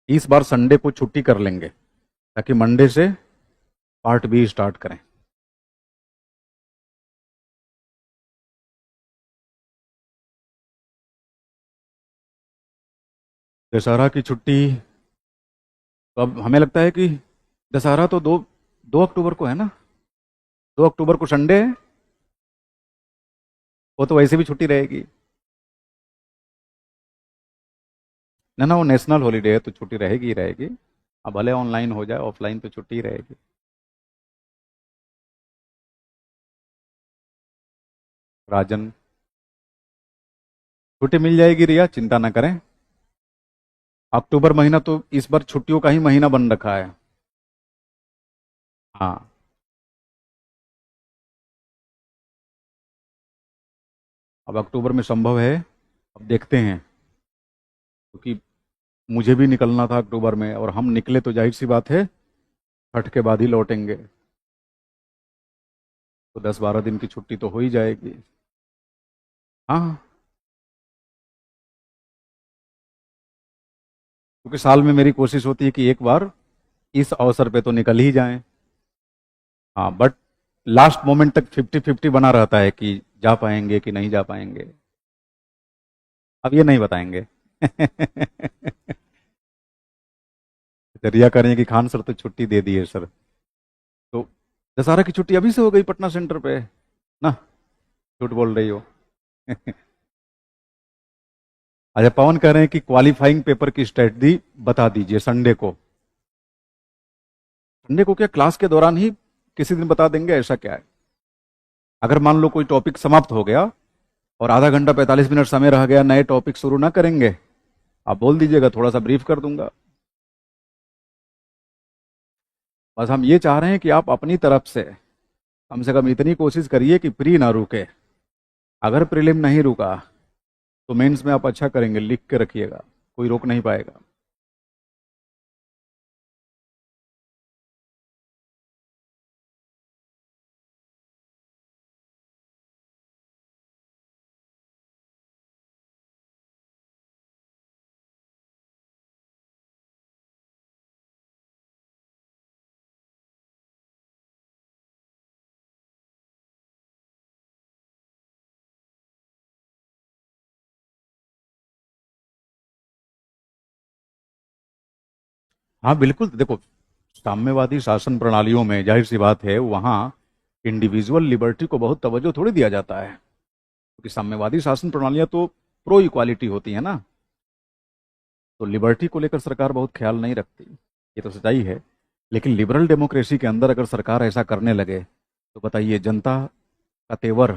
इस बार संडे को छुट्टी कर लेंगे ताकि मंडे से पार्ट बी स्टार्ट करें। दशहरा की छुट्टी तो अब हमें लगता है कि दशहरा तो 2 अक्टूबर को है ना, 2 अक्टूबर को संडे है, वो तो वैसे भी छुट्टी रहेगी। ना ना, वो नेशनल हॉलीडे है तो छुट्टी रहेगी ही रहेगी। अब भले ऑनलाइन हो जाए, ऑफलाइन तो छुट्टी ही रहेगी। राजन, छुट्टी मिल जाएगी रिया, चिंता ना करें। अक्टूबर महीना तो इस बार छुट्टियों का ही महीना बन रखा है। हाँ, अब अक्टूबर में संभव है, अब देखते हैं, क्योंकि मुझे भी निकलना था अक्टूबर में, और हम निकले तो जाहिर सी बात है छठ के बाद ही लौटेंगे, तो 10-12 दिन की छुट्टी तो हो ही जाएगी। हाँ, क्योंकि साल में मेरी कोशिश होती है कि एक बार इस अवसर पे तो निकल ही जाएं। हाँ, बट लास्ट मोमेंट तक 50-50 बना रहता है कि जा पाएंगे कि नहीं जा पाएंगे। अब ये नहीं बताएंगे। रिया करें कि खान सर तो छुट्टी दे दी है सर, तो दशहरा की छुट्टी अभी से हो गई पटना सेंटर पे ना? झूठ बोल रही हो। अच्छा, पवन कह रहे हैं कि क्वालिफाइंग पेपर की स्ट्रेटजी बता दीजिए संडे को। संडे को क्या, क्लास के दौरान ही किसी दिन बता देंगे, ऐसा क्या है? अगर मान लो कोई टॉपिक समाप्त हो गया और आधा घंटा 45 मिनट समय रह गया, नए टॉपिक शुरू ना करेंगे, आप बोल दीजिएगा, थोड़ा सा ब्रीफ कर दूंगा। बस हम ये चाह रहे हैं कि आप अपनी तरफ से कम इतनी कोशिश करिए कि प्री ना रुके। अगर प्रीलिम नहीं रुका तो मेंस में आप अच्छा करेंगे, लिख के रखिएगा, कोई रोक नहीं पाएगा। हाँ बिल्कुल, देखो साम्यवादी शासन प्रणालियों में जाहिर सी बात है वहाँ इंडिविजुअल लिबर्टी को बहुत तवज्जो थोड़ी दिया जाता है, क्योंकि साम्यवादी शासन प्रणालियाँ तो प्रो इक्वालिटी होती है ना, तो लिबर्टी को लेकर सरकार बहुत ख्याल नहीं रखती, ये तो सच्चाई है। लेकिन लिबरल डेमोक्रेसी के अंदर अगर सरकार ऐसा करने लगे तो बताइए जनता का तेवर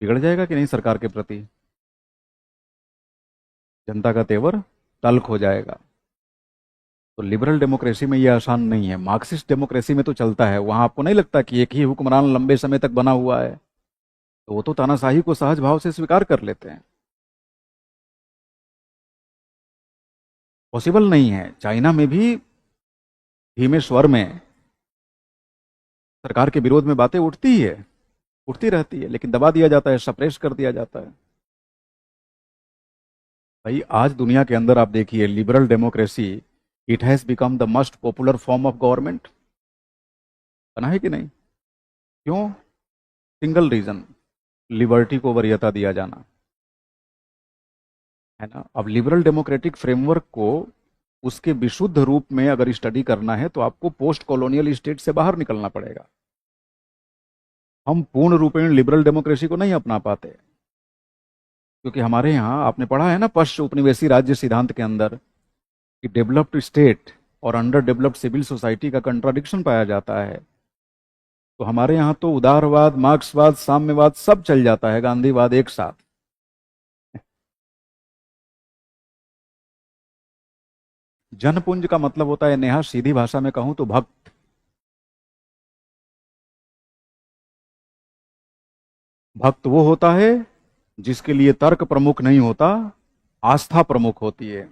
बिगड़ जाएगा कि नहीं सरकार के प्रति? जनता का तेवर तल्ख हो जाएगा। तो लिबरल डेमोक्रेसी में ये आसान नहीं है, मार्क्सिस्ट डेमोक्रेसी में तो चलता है, वहां आपको नहीं लगता कि एक ही हुक्मरान लंबे समय तक बना हुआ है, तो वो तो तानाशाही को सहज भाव से स्वीकार कर लेते हैं। पॉसिबल नहीं है, चाइना में भी धीमे स्वर में सरकार के विरोध में बातें उठती ही है, उठती रहती है, लेकिन दबा दिया जाता है, सप्रेस कर दिया जाता है। भाई आज दुनिया के अंदर आप देखिए liberal democracy, it has become the most popular form of government, बना है कि नहीं? क्यों? सिंगल रीजन, लिबर्टी को वरीयता दिया जाना, है ना। अब लिबरल डेमोक्रेटिक फ्रेमवर्क को उसके विशुद्ध रूप में अगर स्टडी करना है तो आपको पोस्ट कॉलोनियल स्टेट से बाहर निकलना पड़ेगा। हम पूर्ण रूपेण लिबरल डेमोक्रेसी को नहीं अपना पाते, क्योंकि हमारे यहाँ आपने पढ़ा है ना पश्च उपनिवेशी राज्य सिद्धांत के अंदर कि डेवलप्ड स्टेट और अंडर डेवलप्ड सिविल सोसाइटी का कंट्राडिक्शन पाया जाता है। तो हमारे यहाँ तो उदारवाद, मार्क्सवाद, साम्यवाद सब चल जाता है, गांधीवाद एक साथ। जनपुंज का मतलब होता है, नेहा सीधी भाषा में कहूं तो भक्त। भक्त वो होता है जिसके लिए तर्क प्रमुख नहीं होता, आस्था प्रमुख होती है,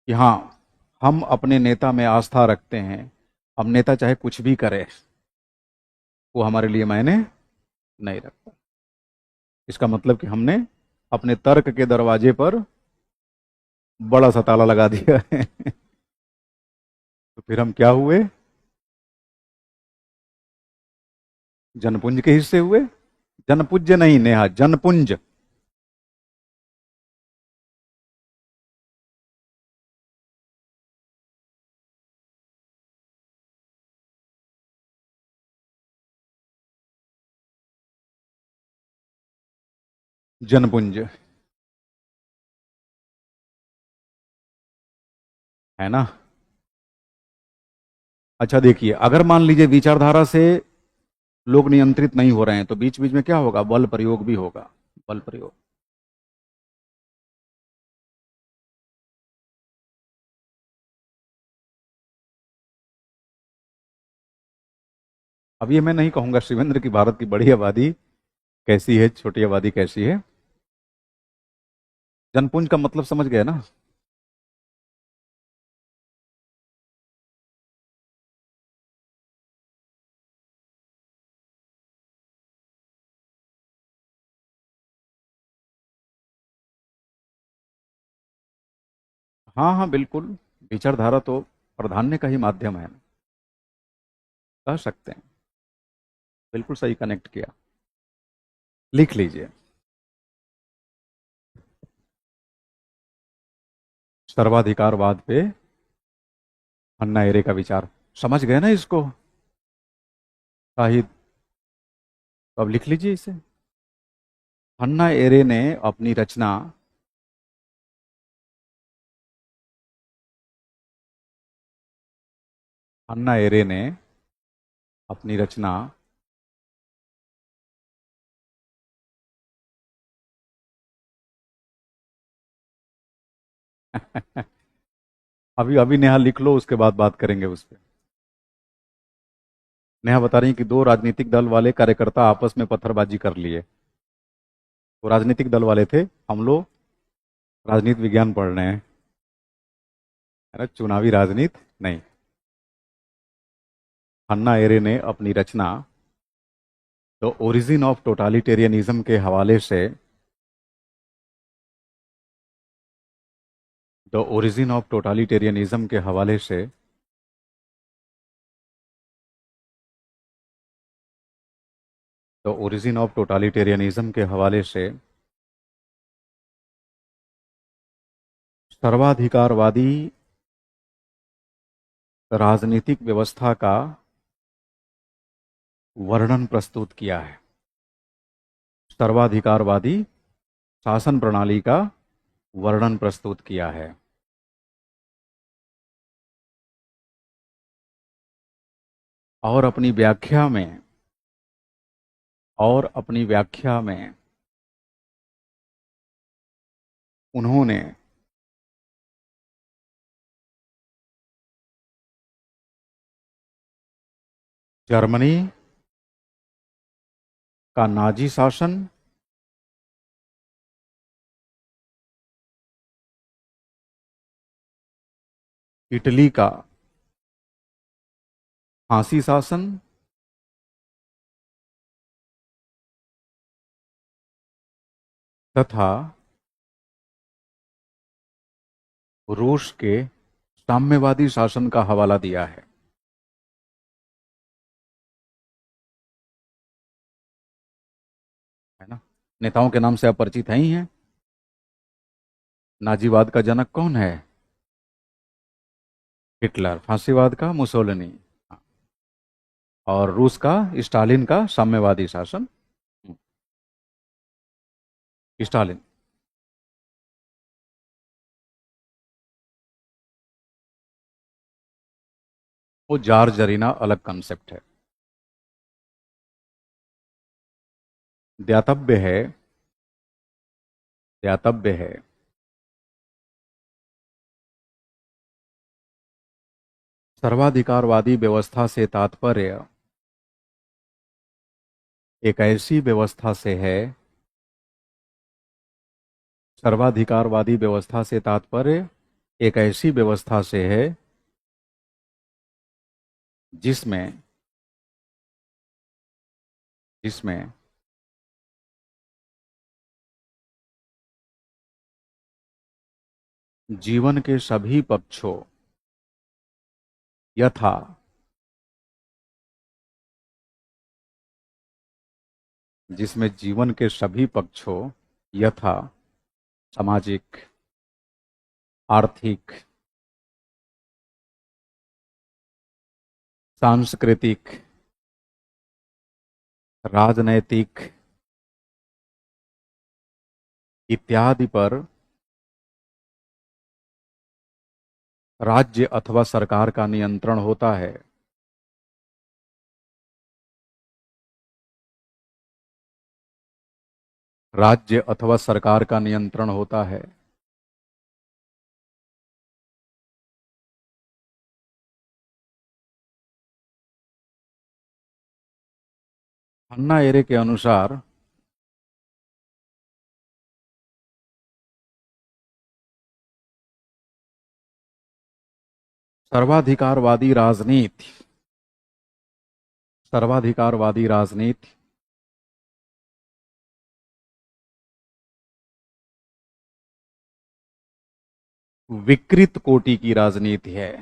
कि हाँ हम अपने नेता में आस्था रखते हैं, हम नेता चाहे कुछ भी करे वो हमारे लिए मायने नहीं रखता। इसका मतलब कि हमने अपने तर्क के दरवाजे पर बड़ा सा ताला लगा दिया है। तो फिर हम क्या हुए? जनपुंज के हिस्से हुए। जनपूज्य नहीं नेहा, जनपुंज। जनपुंज, है ना। अच्छा देखिए, अगर मान लीजिए विचारधारा से लोग नियंत्रित नहीं हो रहे हैं तो बीच बीच में क्या होगा? बल प्रयोग भी होगा, बल प्रयोग। अब ये मैं नहीं कहूंगा शिवेंद्र की भारत की बड़ी आबादी कैसी है, छोटी आबादी कैसी है। जनपुंज का मतलब समझ गए ना? हाँ हाँ बिल्कुल, विचारधारा तो प्राधान्य का ही माध्यम है, कह सकते हैं। बिल्कुल सही कनेक्ट किया। लिख लीजिए, सर्वाधिकारवाद पे अन्ना एरे का विचार। समझ गए ना इसको? शाहिद, तो अब लिख लीजिए इसे। अन्ना एरे ने अपनी रचना अन्ना एरे ने अपनी रचना अभी अभी नेहा लिख लो, उसके बाद बात करेंगे उस पर। नेहा बता रही कि दो राजनीतिक दल वाले कार्यकर्ता आपस में पत्थरबाजी कर लिए। वो राजनीतिक दल वाले थे, हम लोग राजनीति विज्ञान पढ़ रहे हैं, है ना, चुनावी राजनीति नहीं। अन्ना एरे ने अपनी रचना द ओरिजिन ऑफ टोटालिटेरियनिज्म के हवाले से द ओरिजिन ऑफ टोटालिटेरियनिज्म के हवाले से द ओरिजिन ऑफ टोटालिटेरियनिज्म के हवाले से सर्वाधिकारवादी राजनीतिक व्यवस्था का वर्णन प्रस्तुत किया है। सर्वाधिकारवादी शासन प्रणाली का वर्णन प्रस्तुत किया है। और अपनी व्याख्या में उन्होंने जर्मनी का नाजी शासन, इटली का फांसी शासन, तथा रूस के साम्यवादी शासन का हवाला दिया है ना। नेताओं के नाम से आप परिचित हैं ही हैं। नाजीवाद का जनक कौन है? हिटलर। फांसीवाद का मुसोलिनी। और रूस का स्टालिन का साम्यवादी शासन, स्टालिन। वो जार जरीना अलग कंसेप्ट है। ध्यातव्य है, ध्यातव्य है सर्वाधिकारवादी व्यवस्था से तात्पर्य एक ऐसी व्यवस्था से है, सर्वाधिकारवादी व्यवस्था से तात्पर्य एक ऐसी व्यवस्था से है जिसमें जिसमें जीवन के सभी पक्षों यथा जिसमें जीवन के सभी पक्षों यथा सामाजिक, आर्थिक, सांस्कृतिक, राजनैतिक इत्यादि पर राज्य अथवा सरकार का नियंत्रण होता है। राज्य अथवा सरकार का नियंत्रण होता है। हन्ना एरे के अनुसार सर्वाधिकारवादी राजनीति सर्वाधिकारवादी राजनीति विकृत कोटि की राजनीति है।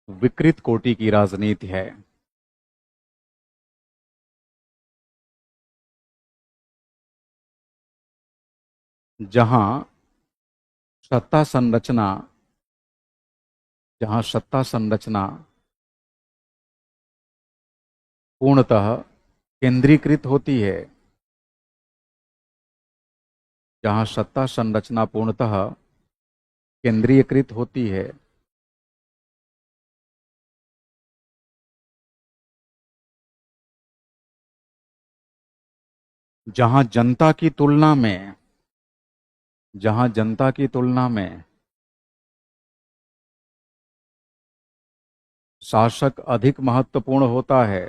विकृत कोटि की राजनीति है। जहां सत्ता संरचना जहां सत्ता संरचना पूर्णतः केंद्रीकृत होती है। जहां सत्ता संरचना पूर्णतः केंद्रीयकृत होती है। जहां जनता की तुलना में जहां जनता की तुलना में शासक अधिक महत्वपूर्ण होता है।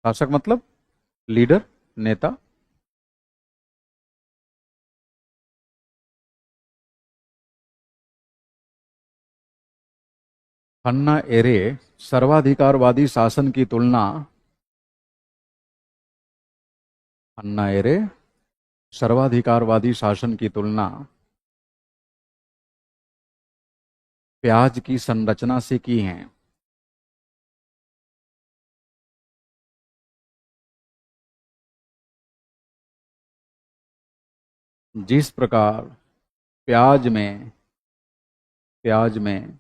शासक मतलब लीडर, नेता। हन्ना एरे सर्वाधिकारवादी शासन की तुलना अन्ना एरे सर्वाधिकारवादी शासन की तुलना प्याज की संरचना से की है। जिस प्रकार प्याज में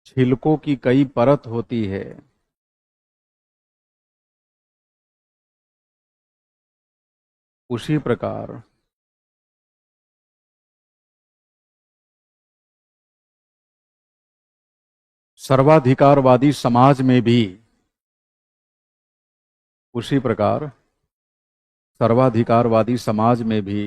छिलकों की कई परत होती है, उसी प्रकार सर्वाधिकारवादी समाज में भी उसी प्रकार सर्वाधिकारवादी समाज में भी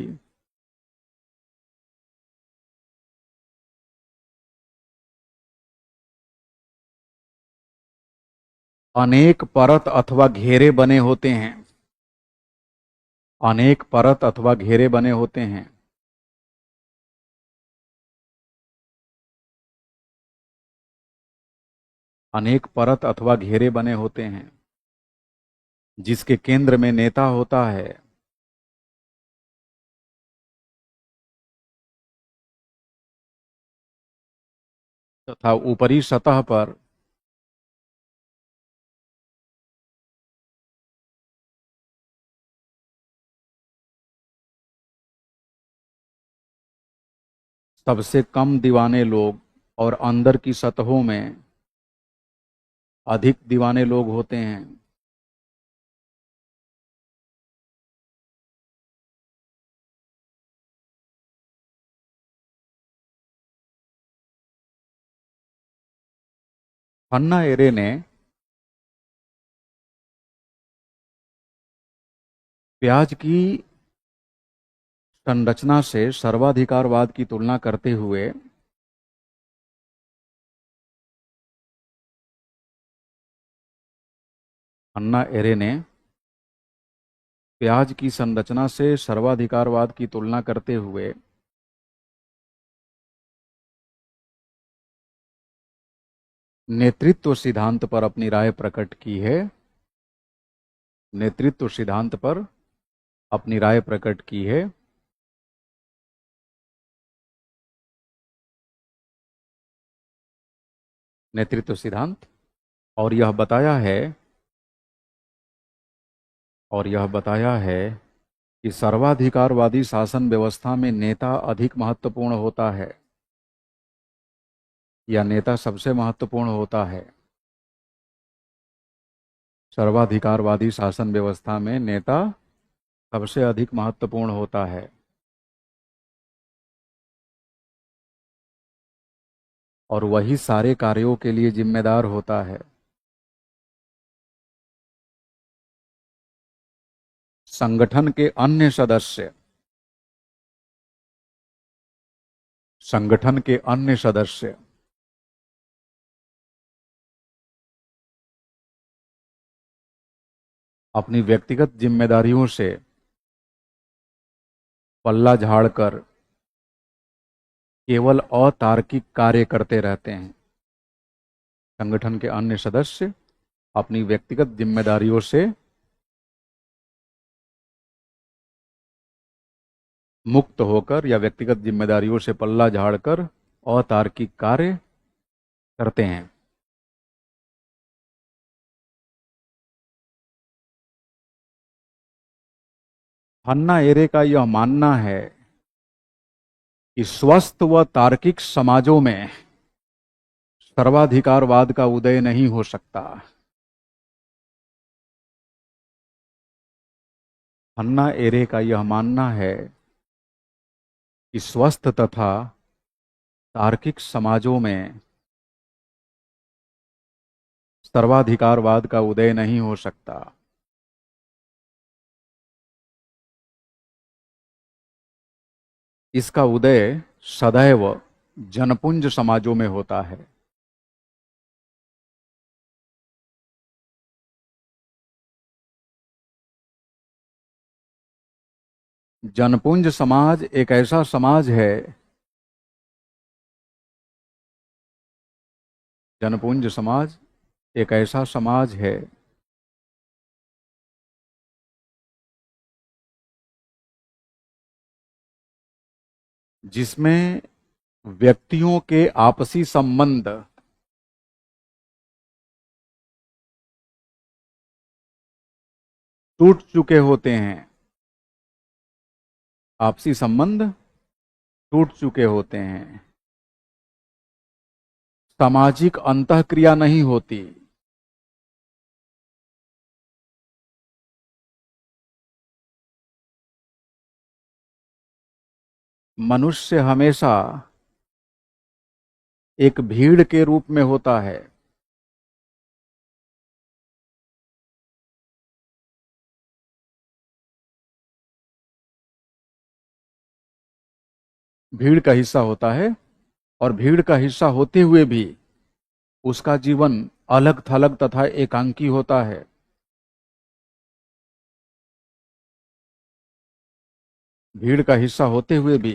अनेक परत अथवा घेरे बने होते हैं, अनेक परत अथवा घेरे बने होते हैं। अनेक परत अथवा घेरे बने होते हैं, जिसके केंद्र में नेता होता है, तथा ऊपरी सतह पर सबसे कम दीवाने लोग और अंदर की सतहों में अधिक दीवाने लोग होते हैं। हन्ना एरे ने प्याज की संरचना से सर्वाधिकारवाद की तुलना करते हुए हन्ना एरे ने प्याज की संरचना से सर्वाधिकारवाद की तुलना करते हुए नेतृत्व सिद्धांत पर अपनी राय प्रकट की है। नेतृत्व सिद्धांत पर अपनी राय प्रकट की है। नेतृत्व सिद्धांत और यह बताया है कि सर्वाधिकारवादी शासन व्यवस्था में नेता अधिक महत्वपूर्ण होता है, या नेता सबसे महत्वपूर्ण होता है। सर्वाधिकारवादी शासन व्यवस्था में नेता सबसे अधिक महत्वपूर्ण होता है, और वही सारे कार्यों के लिए जिम्मेदार होता है। संगठन के अन्य सदस्य संगठन के अन्य सदस्य अपनी व्यक्तिगत जिम्मेदारियों से पल्ला झाड़कर केवल अतार्किक कार्य करते रहते हैं। संगठन के अन्य सदस्य अपनी व्यक्तिगत जिम्मेदारियों से मुक्त होकर या व्यक्तिगत जिम्मेदारियों से पल्ला झाड़कर अतार्किक कार्य करते हैं। हन्ना एरे का यह मानना है कि स्वस्थ व तार्किक समाजों में सर्वाधिकारवाद का उदय नहीं हो सकता। हन्ना एरे का यह मानना है कि स्वस्थ तथा तार्किक समाजों में सर्वाधिकारवाद का उदय नहीं हो सकता। इसका उदय सदैव जनपुंज समाजों में होता है। जनपुंज समाज एक ऐसा समाज है जनपुंज समाज एक ऐसा समाज है जिसमें व्यक्तियों के आपसी संबंध टूट चुके होते हैं, आपसी संबंध टूट चुके होते हैं, सामाजिक अंतःक्रिया नहीं होती, मनुष्य हमेशा एक भीड़ के रूप में होता है। भीड़ का हिस्सा होता है और भीड़ का हिस्सा होते हुए भी उसका जीवन अलग थलग तथा एकांकी होता है। भीड़ का हिस्सा होते हुए भी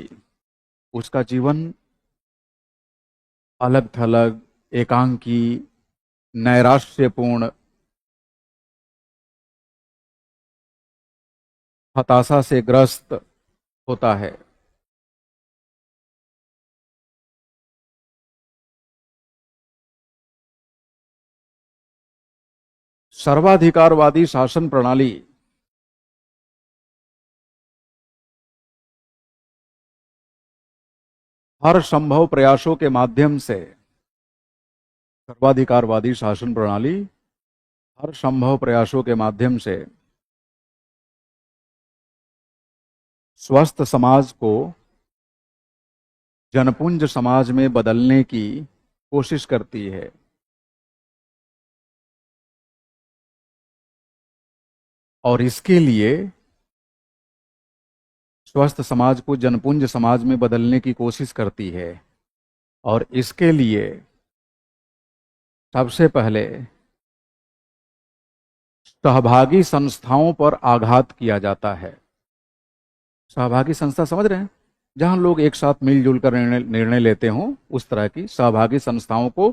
उसका जीवन अलग थलग, एकांकी, नैराश्यपूर्ण, हताशा से ग्रस्त होता है। सर्वाधिकारवादी शासन प्रणाली हर संभव प्रयासों के माध्यम से, सर्वाधिकारवादी शासन प्रणाली हर संभव प्रयासों के माध्यम से स्वस्थ समाज को जनपुंज समाज में बदलने की कोशिश करती है। और इसके लिए, स्वस्थ समाज को जनपुंज समाज में बदलने की कोशिश करती है और इसके लिए सबसे पहले सहभागी संस्थाओं पर आघात किया जाता है। सहभागी संस्था समझ रहे हैं? जहां लोग एक साथ मिलजुल कर निर्णय लेते हों, उस तरह की सहभागी संस्थाओं को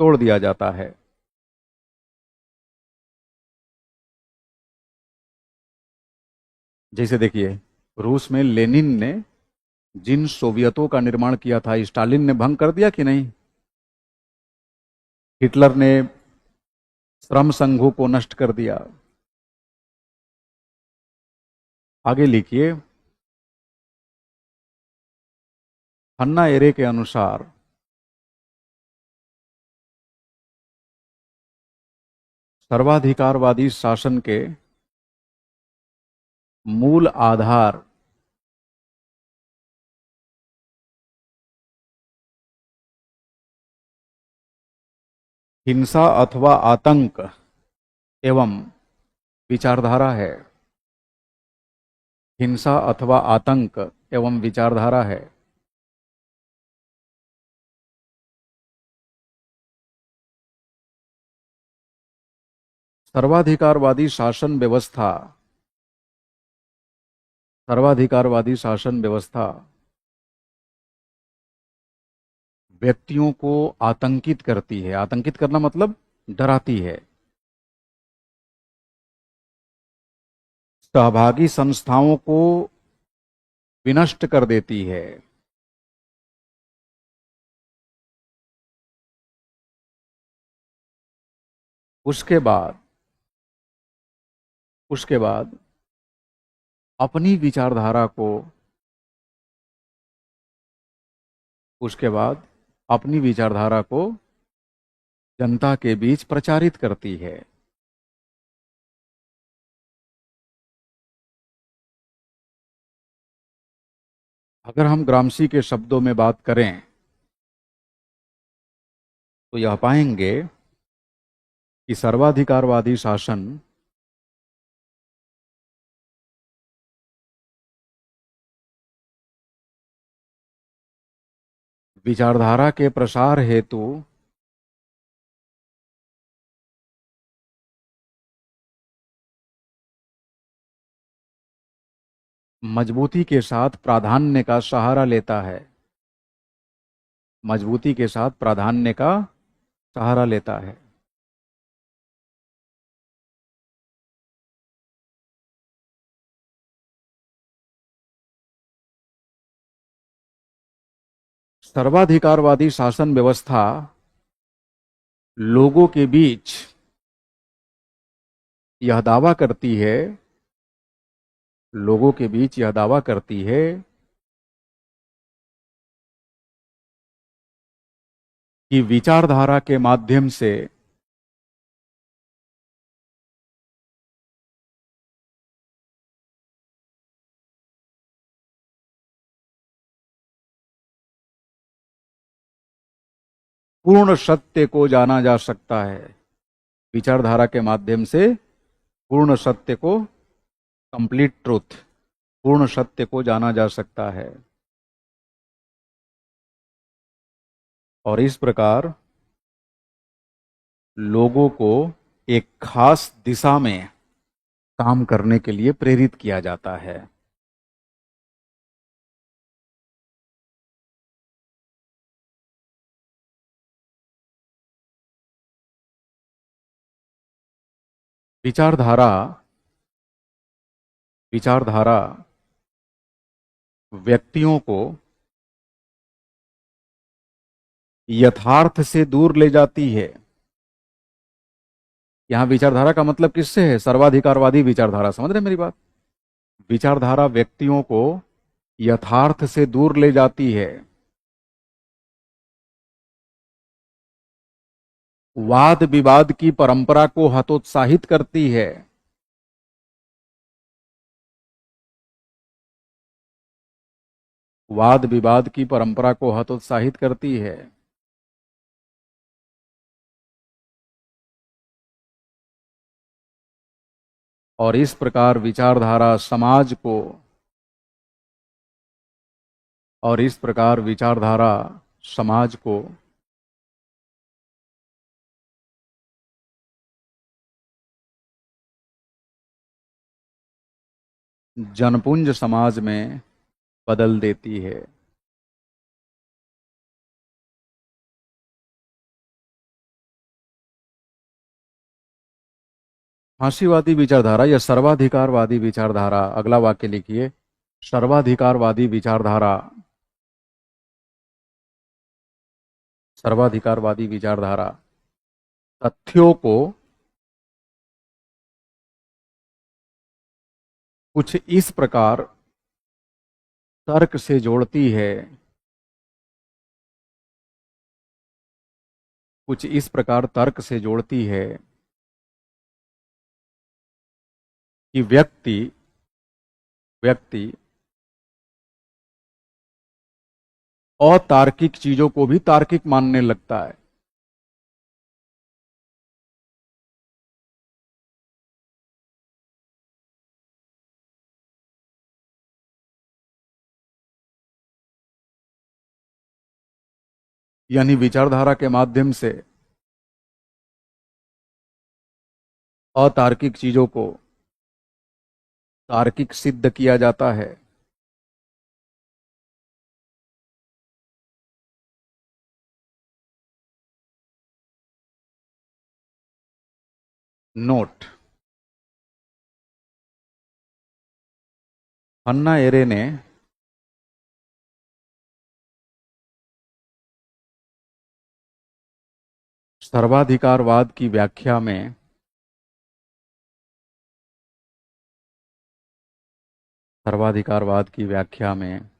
तोड़ दिया जाता है। जैसे देखिए, रूस में लेनिन ने जिन सोवियतों का निर्माण किया था, स्टालिन ने भंग कर दिया कि नहीं? हिटलर ने श्रम संघों को नष्ट कर दिया। आगे लिखिए, हन्ना एरे के अनुसार सर्वाधिकारवादी शासन के मूल आधार हिंसा अथवा आतंक एवं विचारधारा है। हिंसा अथवा आतंक एवं विचारधारा है। सर्वाधिकारवादी शासन व्यवस्था, सर्वाधिकारवादी शासन व्यवस्था व्यक्तियों को आतंकित करती है। आतंकित करना मतलब डराती है। सहभागी संस्थाओं को विनष्ट कर देती है। उसके बाद अपनी विचारधारा को उसके बाद अपनी विचारधारा को जनता के बीच प्रचारित करती है। अगर हम ग्रामशी के शब्दों में बात करें तो यह पाएंगे कि सर्वाधिकारवादी शासन विचारधारा के प्रसार हेतु मजबूती के साथ प्राधान्य का सहारा लेता है। मजबूती के साथ प्राधान्य का सहारा लेता है। सर्वाधिकारवादी शासन व्यवस्था लोगों के बीच यह दावा करती है लोगों के बीच यह दावा करती है कि विचारधारा के माध्यम से पूर्ण सत्य को जाना जा सकता है। विचारधारा के माध्यम से पूर्ण सत्य को, कंप्लीट ट्रूथ, पूर्ण सत्य को जाना जा सकता है। और इस प्रकार लोगों को एक खास दिशा में काम करने के लिए प्रेरित किया जाता है। विचारधारा विचारधारा व्यक्तियों को यथार्थ से दूर ले जाती है। यहां विचारधारा का मतलब किससे है? सर्वाधिकारवादी विचारधारा। समझ रहे मेरी बात? विचारधारा व्यक्तियों को यथार्थ से दूर ले जाती है, वाद विवाद की परंपरा को हतोत्साहित करती है, वाद विवाद की परंपरा को हतोत्साहित करती है। और इस प्रकार विचारधारा समाज को और इस प्रकार विचारधारा समाज को जनपुंज समाज में बदल देती है। फांसीवादी विचारधारा या सर्वाधिकारवादी विचारधारा, अगला वाक्य लिखिए। सर्वाधिकारवादी विचारधारा, सर्वाधिकारवादी विचारधारा तथ्यों को कुछ इस प्रकार तर्क से जोड़ती है, कुछ इस प्रकार तर्क से जोड़ती है कि व्यक्ति व्यक्ति अतार्किक चीजों को भी तार्किक मानने लगता है। यानी विचारधारा के माध्यम से अतार्किक चीजों को तार्किक सिद्ध किया जाता है। नोट: हन्ना एरे ने सर्वाधिकारवाद की व्याख्या में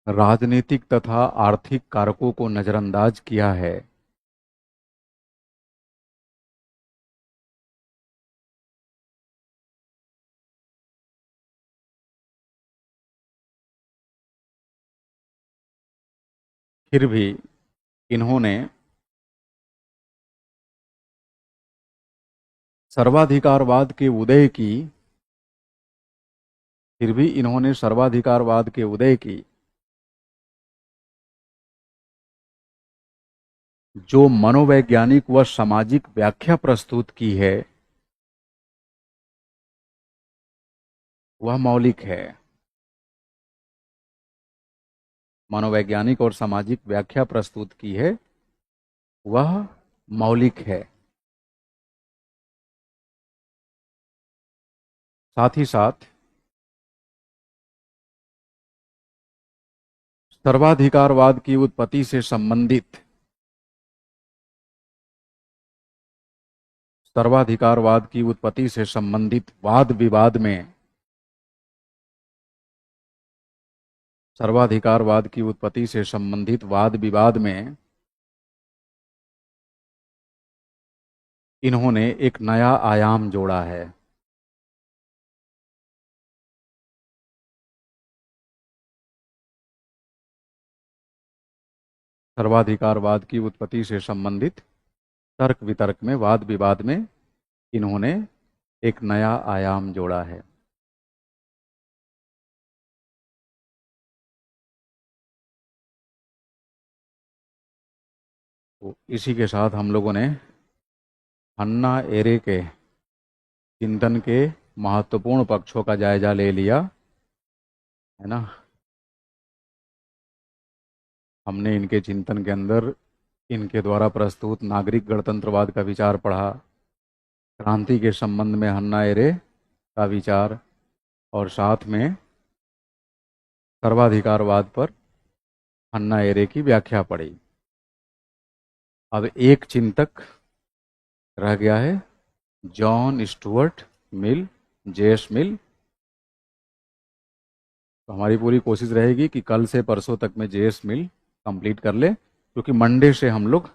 राजनीतिक तथा आर्थिक कारकों को नजरअंदाज किया है। फिर भी इन्होंने सर्वाधिकारवाद के उदय की फिर भी इन्होंने सर्वाधिकारवाद के उदय की जो मनोवैज्ञानिक व सामाजिक व्याख्या प्रस्तुत की है वह मौलिक है। मनोवैज्ञानिक और सामाजिक व्याख्या प्रस्तुत की है वह मौलिक है। साथ ही साथ सर्वाधिकारवाद की उत्पत्ति से संबंधित वाद विवाद में सर्वाधिकारवाद की उत्पत्ति से संबंधित वाद विवाद में इन्होंने एक नया आयाम जोड़ा है। सर्वाधिकारवाद की उत्पत्ति से संबंधित तर्क वितर्क में, वाद विवाद में इन्होंने एक नया आयाम जोड़ा है। तो इसी के साथ हम लोगों ने हन्ना एरे के चिंतन के महत्वपूर्ण पक्षों का जायजा ले लिया, है ना। हमने इनके चिंतन के अंदर इनके द्वारा प्रस्तुत नागरिक गणतंत्रवाद का विचार पढ़ा, क्रांति के संबंध में हन्ना एरे का विचार, और साथ में सर्वाधिकारवाद पर हन्ना एरे की व्याख्या पढ़ी। अब एक चिंतक रह गया है, जॉन स्टुअर्ट मिल, जेएस मिल। तो हमारी पूरी कोशिश रहेगी कि कल से परसों तक में जेएस मिल कंप्लीट कर ले, क्योंकि मंडे से हम लोग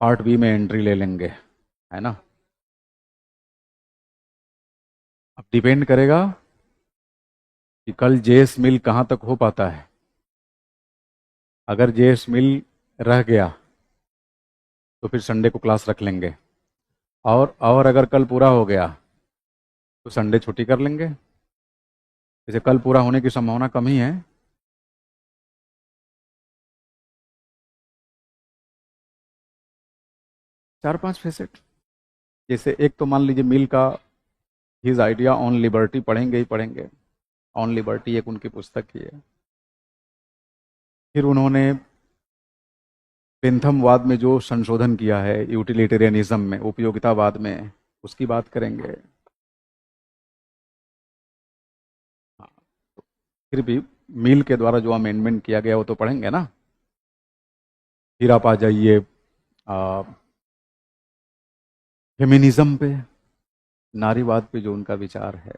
पार्ट बी में एंट्री ले लेंगे, है ना। अब डिपेंड करेगा कि कल जेएस मिल कहाँ तक हो पाता है। अगर जेएस मिल रह गया तो फिर संडे को क्लास रख लेंगे, और अगर कल पूरा हो गया तो संडे छुट्टी कर लेंगे। जैसे कल पूरा होने की संभावना कम ही है। चार पांच फैसेट, जैसे एक तो मान लीजिए मिल का हिज आइडिया ऑन लिबर्टी पढ़ेंगे ही पढ़ेंगे। ऑन लिबर्टी एक उनकी पुस्तक ही है। फिर उन्होंने पेंथमवाद में जो संशोधन किया है, यूटिलिटेरियनिज्म में, उपयोगितावाद में, उसकी बात करेंगे। हाँ, तो फिर भी मिल के द्वारा जो अमेंडमेंट किया गया वो तो पढ़ेंगे ना। फिर आप आ जाइए फेमिनिज्म पे, नारीवाद पे जो उनका विचार है,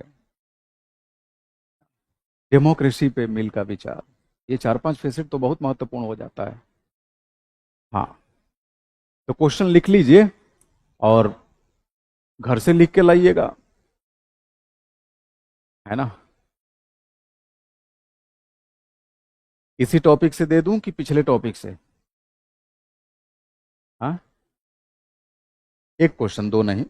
डेमोक्रेसी पे मिल का विचार। ये चार पांच फैसेट तो बहुत महत्वपूर्ण हो जाता है। हाँ, तो क्वेश्चन लिख लीजिए और घर से लिख के लाइएगा, है ना। इसी टॉपिक से दे दूं कि पिछले टॉपिक से? हाँ, एक क्वेश्चन, दो नहीं।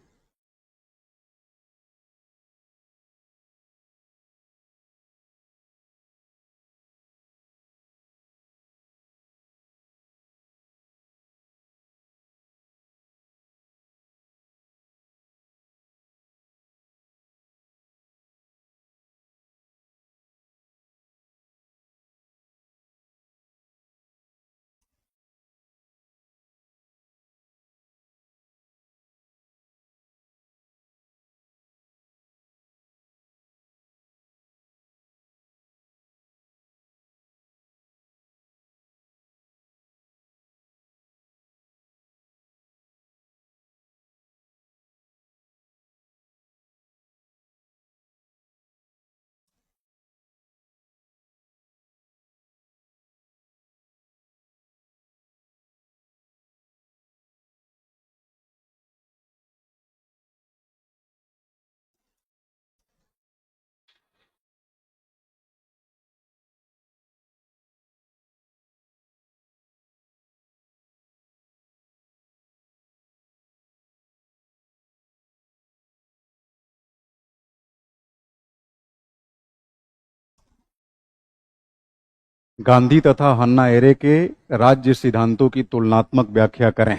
गांधी तथा हन्ना एरे के राज्य सिद्धांतों की तुलनात्मक व्याख्या करें।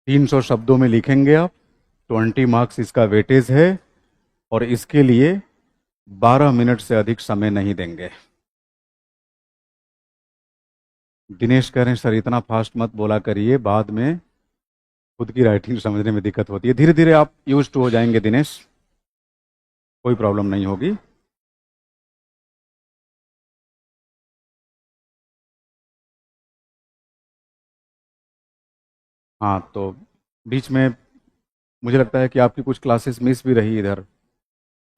300 शब्दों में लिखेंगे आप। 20 मार्क्स इसका वेटेज है, और इसके लिए 12 मिनट से अधिक समय नहीं देंगे। दिनेश कह रहे हैं सर इतना फास्ट मत बोला करिए, बाद में खुद की राइटिंग समझने में दिक्कत होती है। धीरे धीरे आप यूज टू हो जाएंगे दिनेश, कोई प्रॉब्लम नहीं होगी। हाँ, तो बीच में मुझे लगता है कि आपकी कुछ क्लासेस मिस भी रही इधर।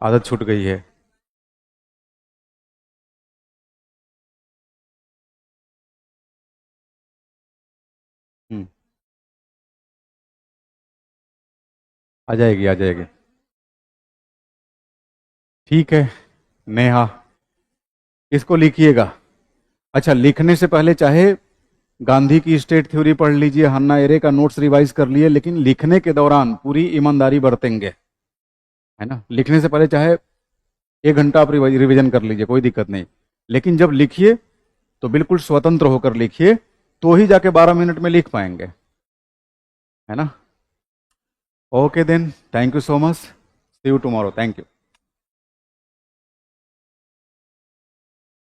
आदत छूट गई है। हम्म। आ जाएगी, आ जाएगी। ठीक है। नेहा, इसको लिखिएगा। अच्छा, लिखने से पहले चाहे गांधी की स्टेट थ्योरी पढ़ लीजिए, हन्ना एरे का नोट्स रिवाइज कर लिए, लेकिन लिखने के दौरान पूरी ईमानदारी बरतेंगे, है ना। लिखने से पहले चाहे 1 घंटा आप रिवीजन कर लीजिए, कोई दिक्कत नहीं। लेकिन जब लिखिए तो बिल्कुल स्वतंत्र होकर लिखिए, तो ही जाके 12 मिनट में लिख पाएंगे, है ना। Okay then, thank you so much, see you tomorrow, thank you.